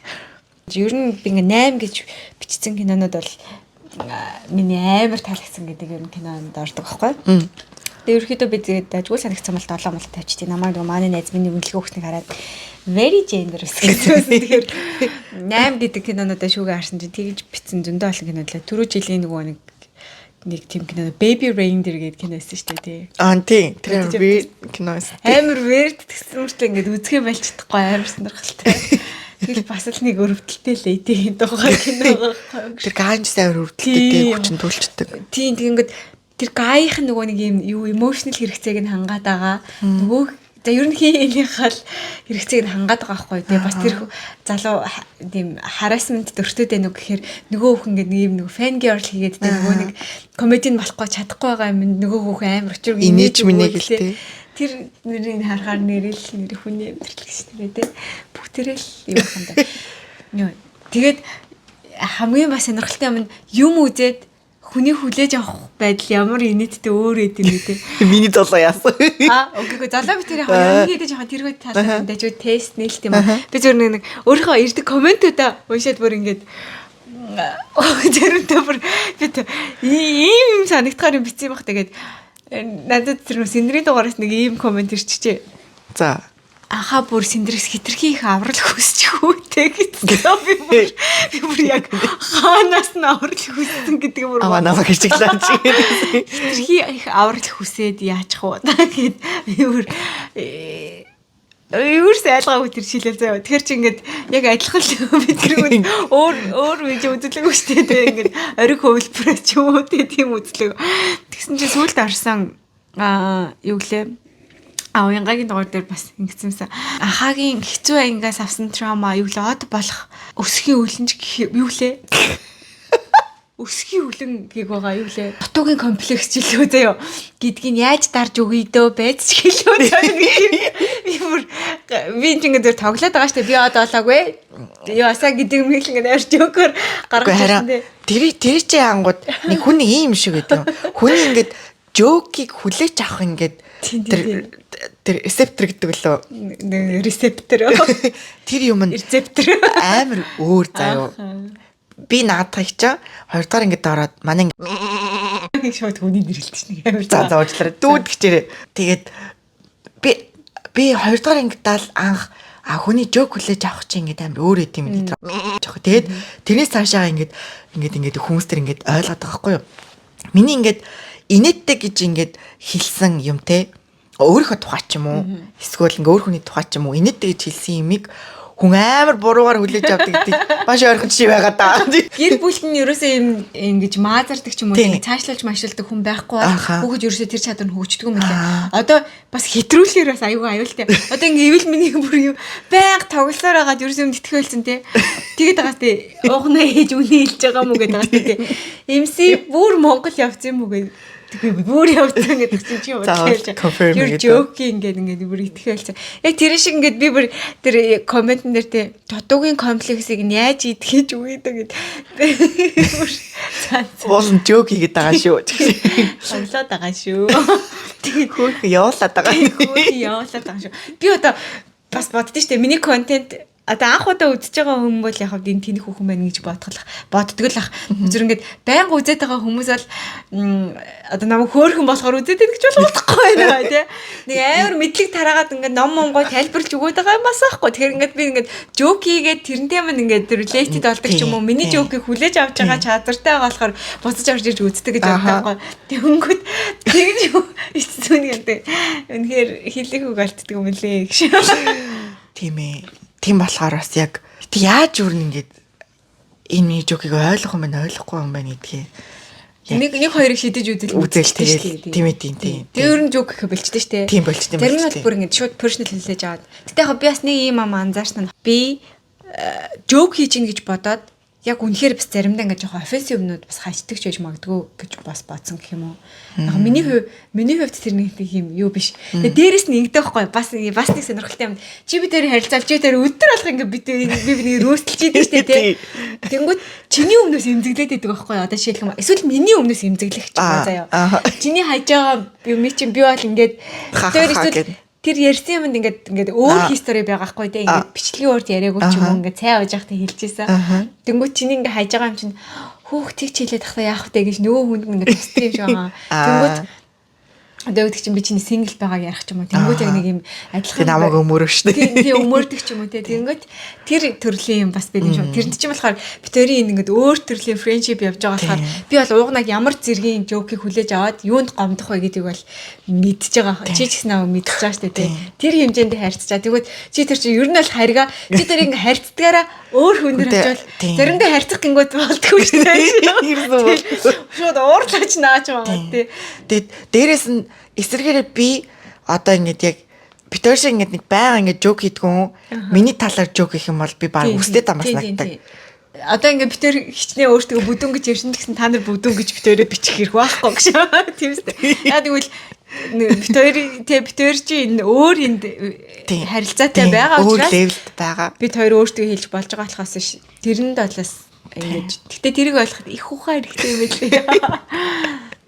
S2: Ер нь би ингээ 8 гэж бичсэн кинонууд бол миний амар таалагдсан гэдэг юм кинонд ордог байхгүй. Тэгээ ерөөхдөө би тэгээд дажгүй санагцсан бол 7 мал тавьчихтий. Намайг манай найз миний үнэлгээ өгснэг хараад very generous гэсэн. Тэгэхээр 8 гэдэг кинонуудаа шүүгээ харсан чинь тэгж битсэн зөндөө олон кино лээ. Түрүү жилийн нөгөө нэг тийм кино Baby Reindeer гэдэг кино байсан шүү дээ тий.
S1: Тийм. Тэр киноос
S2: амар weird гэсэн мөртлөө ингээд үзэхээ болчихдохгүй амар сонирхолтой. Тэгэл бас л нэг өрөвдөлтэй л тийм тухай кино.
S1: Тэр ганж амар өрөвдөлтэй хүчин төлчдөг.
S2: Тийм тэг ингээд тэр гаих нөгөө нэг юм юу emotional хэрэгцээг нь хангаад байгаа. Нөгөө за ер нь хийхийнхаа л хэрэгцээг нь хангаад байгаа байхгүй тий. Бас тэр залуу тийм harassment дөртөд байна уу гэхээр нөгөө хүүхэн ингээд нэг юм нөгөө fan girl хийгээд тий нөгөө нэг комедийн болохгүй чадахгүй байгаа юм нөгөө хүүхэн амар өчрөг
S1: инээж минийг л тий.
S2: Тэр нэрийг харахаар нэр хүний амьдрал гэж нэрээ тий. Бүгдээрээ л юм хандаа. Йоо тэгээд хамгийн бас сонирхолтой юм үзээд хүний хүлээж авах байдал ямар инээдтэй өөр эд юм бэ?
S1: Миний долоо яасан.
S2: Окей, залуу би тэр яг хийдэж жоохон тэргүүд таалагдсан дэж тест нээлт юм аа. Би зөв нэг өөрийнхөө ирдэг комментуудаа уншаад бүр ингээд зэрэгтэй бүр ийм санагдахаар юм бичсэн баг. Тэгээд надад тэр синдрийн дугаараас нэг ийм коммент ирчихжээ.
S1: За
S2: Аха бүр синдрээс хитрхи их аврал хүсчих үүтэй гэсэн. Би бүр яг хаанаас нь аврал хүссэн гэдэг бүр
S1: намайг хичээглээ чи.
S2: Хитрхи их аврал хүсээд яачих вэ гэд юу сайлгаагүй тэр шилэл заяа. Тэр чи ингээд яг адилхан л бид тэргүй өөр видео үзлээгүй шүү дээ. Ингээд ориг хөвлбөрөө ч юм уу тийм үзлээ. Тэгсэн чи сүулт орсон юу гэлээ Уянгагийн дугаар дээр бас ингэсэнсэн. Ахагийн хэцүү ангиас авсан траума юу лээ од болох өсхийн үлэнж юу лээ? Өсхийн үлэн гэг байгаа юу лээ? Дутуугийн комплекс ч илүү заяа. Гэдгийг яаж дарж өгье дөө байц ч гэлөө. Би ингээд тоглоод байгаа штэ би од олоогүй. Яасаа гэдэг мэл ингээд арч өгөхөр гаргаж ирсэн дээ.
S1: Тэр чи ангууд нэг хүн ийм шиг гэдэг. Хүн ингээд жокийг хүлээж авах ингээд тэр рецептор гэдэг лөө.
S2: Рецептор.
S1: Тэр юм
S2: рецептор
S1: амар өөр заяа. Би наадах чаа 2 дахь ингээд ороод манай
S2: шууд хүний нэрлэлт чинь амар
S1: заажлаа. Дүүд гэчээрээ. Тэгээд би 2 дахь ангидаа л анх хүний жок хүлээж авах чинь ингээд амар өөр эд юм дээр. Тэгээд тэрнээс цаашаа ингээд хүмүүс төр ингээд ойлгоод байгаа байхгүй юу? Миний ингээд инээдтэй гэж ингээд хэлсэн юм те өөрийнхөө тухай ч юм уу эсвэл ингээ өөр хүний тухай ч юм уу инээдтэй гэж хэлсэн юмыг хүн амар буруугаар хүлээж авдаг гэдэг маш ойрхон чи байгаа даа.
S2: Гэр бүлд нь ерөөсөө юм ингэж маазардаг ч юм уу ингэ цаашлуулж машилдаг хүн байхгүй бол хүүхэд ерөөсөө тэр чадвар нь хөгждөг юм лээ. Одоо бас хэтрүүлэхээр бас аюулгүй аюултай. Одоо ингэ ивэл миний бүр юу байнга тоглосоор хагаад ерөөсөө юм тэтгэхэлсэн те. Тэгээд байгаа те уухнаа хийж үний хэлж байгаа мүү гэдэг байгаа те. MC бүр Монгол явц юм уу гэдэг. Тэгээ бүр явцсан гэдэг чинь чи бодчихлаа. Юу жокинг ингээд бүр итгэхэлсэн. Яг тэр шиг ингээд би бүр тэр комментэн дээр те дутуугийн комплексыг нь яаж идэхэж үгээд
S1: Болон жок хийгээд байгаа шүү.
S2: Тоглоод байгаа шүү.
S1: Тэгээ хөөх явуулаад байгаа
S2: шүү. Би одоо бас боддоо штэ миний контент одоо анх удаа үзэж байгаа хүмүүс бол яг хав энэ тэнх хүүхэн байна гэж боддог л ах. Зүр ингээд байнга үзээд байгаа хүмүүс бол одоо намайг хөөхөн болохоор үзээд байдаг гэж болохгүй байна тий. Нэг амар мэдлэг тараагаад ингээд ном монгой тайлбарлаж өгөөд байгаа юм асаахгүй. Тэгэхээр ингээд би ингээд жок хийгээд тэрнтэй мань ингээд related болдог ч юм уу. Миний жокийг хүлээж авч байгаа чадвартай байгаа болохоор буцаж орж ирж үздэг гэж боддог. Тэгэнгүүт тэгж эцсүүн гэдэг. Үнэхээр хэлэх үг алддаг юм лээ гэж.
S1: Тийм ээ. Тийм болохоор бас яг яаж үрн ингээд энэ жокийг ойлгох юм байна ойлгохгүй юм байна гэдгийг
S2: нэг хоёрыг шидэж
S1: үзэл тэгэл тийм ээ тийм.
S2: Тэр ер нь жок гэх болчтой шүү дээ.
S1: Тийм болчтой юм байна.
S2: Тэр нь бүр ингээд шууд personal хэлээж аваад. Гэтэ яг би бас нэг юм анзаарсан нь би жок хийж ин гэж бодоод яг үнэхээр бас заримдаа ингээд жоохон offensive юмнууд бас хачдаг ч байж магадгүй гэж бас бодсон гэх юм уу. Яг миний хувьд тэр нэг юм юу биш. Тэгээ дээрэс нь ингэдэг байхгүй бас нэг сонирхолтой юм. Чи би тэр харилцаал чи тэр өдөр алга ингээд би нэг рөөстэлж идэв штэ тий. Тэнгүүд чиний өмнөөс эмзэглээд идэг байхгүй одоо жишээлх юм. Эсвэл миний өмнөөс эмзэглэх ч юм заяа. Чиний хайж байгаа юм чи би бол ингээд тэр ярьсан юмд ингээд өөр хистори байгаа хгүй те ингээд бичлэгийн урд яриаггүй ч юм уу ингээд цай ууж байхдаа хэлчихсэн. Тэнгүүд чиний ингээд хайж байгаа юм чинь хүүхдийг чилээд тахта яах вэ гэж нөгөө хүнд ингээд тусдаг юм шиг байгаа. Тэнгүүд одоо гэдэг чинь би чиний сингл байгааг ярих ч юм уу. Тэнгүүд яг нэг юм адилхан
S1: намайг өмөрөв шүү дээ.
S2: Тийм өмөрдөг ч юм уу те. Тэнгүүд тэр төрлийн юм бас бид юм шүү. Тэрд чинь болохоор битэрийн ингээд өөр төрлийн френдшип явж байгаа болохоор би бол уугнаг ямар зэргийн жокийг хүлээж аваад юунд гомдох вэ гэдгийг бол мэдчихэж байгаа. Чи ч гэсэн аа мэдчихэж байгаа шүү дээ те. Тэр хэмжээнд харьцчаа. Тэгвэл чи тэр чинь ер нь бол харьгаа чи тэр ингээд харьцдагаараа өөр хүнээр очивол заримдаа харьцах гингүүд болдгоо шүү дээ. Шууд уурлаач наач байгаа те.
S1: Тэгээд дээрэс нь эсэргээрээ би одоо ингээд яг битэр шиг ингээд нэг байга ингээд жок хийдгүн миний талаар жок хийх юм бол би баг үстэй дамаас наддаг.
S2: Одоо ингээд битэр хичнээн өөртөө бүдүүн гэж ярьсан гэсэн та нар бүдүүн гэж битэрээ бичих хэрэг байхгүй гэж. Тийм үстэй. Яа тэгвэл битэр чи энэ өөр энд харилцаатай байгаа учраас
S1: өөр левелд байгаа.
S2: Бид хоёр өөртөө хэлж болж байгаа болохоос тэрэнд болоос ингэж. Гэтэ тэрийг ойлгоход их ухаан хэрэгтэй юм байлээ.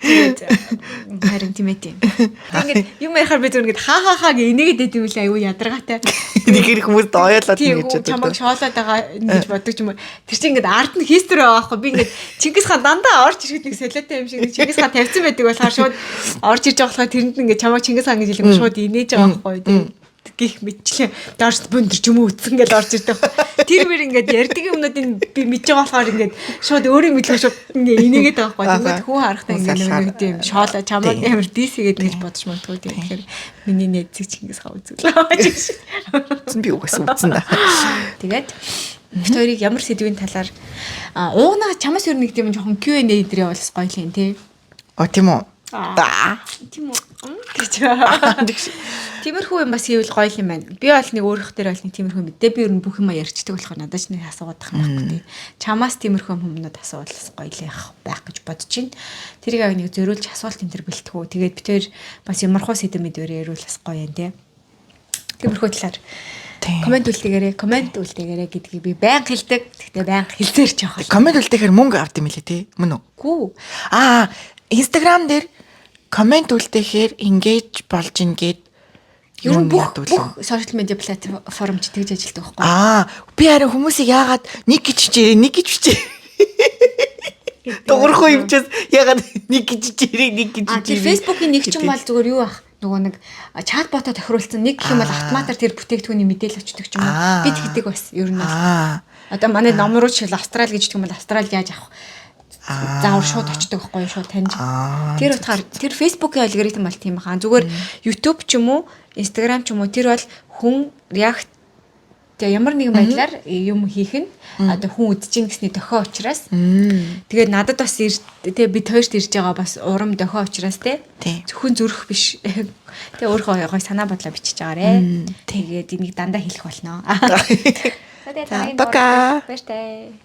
S2: Харин тимэт юм. Ингээд юм ярихаар би зүгээр ингээд хаа гэ энийгээд идэв үлээ аюу ядаргаатай.
S1: Нэг хэрэг хүмүүс дооёолоод ингэж
S2: чамайг шоолоод байгаа гэж боддог ч юм уу. Тэр чинь ингээд ард нь history байгаа байхгүй. Би ингээд Чингис хаан дандаа орж ирэхэд нэг солиотой юм шиг Чингис хаан тавьсан байдаг болохоор шууд орж ирж байгаа болохоор тэрэнд ингээд чамайг Чингис хаан гэж хэлэнгүүт шууд инээж байгаа байхгүй. Гих мэдчлээ даарс бөндөр ч юм уу үтсэн гэж орж ирдэг. Тэр мөр ингээд ярьдаг юмнуудыг би мэдж байгаа болохоор ингээд шууд өөрийн мэдлэг шууд ингээд инээгээд байгаа байхгүй. Тэгвэл хүн харахтаа ингээд нэг тийм шоолоо чамайг амар дисгээд гэж бодож магадгүй. Тэгэхээр миний нээзэг Чингис хаан үзүүлээ.
S1: Би угаасаа үзсэн да.
S2: Тэгээд бид хоёрыг ямар сэдвийн талаар уугнаа чамаас ер нь нэг тийм жоохон Q&A дээр явуулсан гоё л юм тий.
S1: Тийм үү?
S2: Тийм үү? Тиймэрхүү юм бас хийвэл гоё юм байна. Би бол нэг өөрөх дээр бол нэг тиймэрхүү мэдээ би ер нь бүх юм ярьчдаг болохоор надад ч нэг асуугаад байгаа юм байна. Чамаас тиймэрхүү хүмүүд асуувал гоё л байх гэж бодож байна. Тэрийг аг нэг зөриүүлж асуулт энэ төр бэлтгэв. Тэгээд би тэр бас ямархуу сэдэв мэдвэрээ ярил бас гоё юм тий. Тиймэрхүү талаар комент үлдээгээрэй гэдгийг би байнга хэлдэг. Гэхдээ байнга хэлзээр ч яах вэ?
S1: Комент үлдээхээр мөнгө авд юм лээ тий. Мөн үү?
S2: Гүү.
S1: Instagram дээр комент үлдээхээр engage болж ингээд
S2: ер нь бүх social media платформ ч тэгж ажилладаг байхгүй.
S1: Би харин хүмүүсийг яагаад нэг гэж бичээ. Дуурахгүй юм чээс яагаад нэг гэж бичээ.
S2: Тэр Facebook-ийн нэг ч юм бол зүгээр юу ах нөгөө нэг чатботоо тохируулсан нэг гэх юм бол автоматар тэр бүтээгдэхүүний мэдээлэл өчтдөг ч юм уу. Бид хэдэг бас ер нь одоо манай ном руу жишээл Австрали гэж гэх юм бол Австрали яаж авах заавар шууд очдог байхгүй шууд таньж. Тэр утгаар тэр Facebook-ийн алгоритм бол тийм баха. Зүгээр YouTube ч юм уу, Instagram ч юм уу тэр бол хүн реакт ямар нэгэн байдлаар юм хийх нь одоо хүн үдчихин гэсний дохио учраас тэгээд надад бас тэгээ бид хоёрт ирж байгаа бас урам дохио учраас зөвхөн зүрх биш тэгээ өөрөө гой санаа бодлоо бичиж байгаарэ. Тэгээд энийг дандаа хэлэх болно.
S1: Пока.
S2: Баяртай.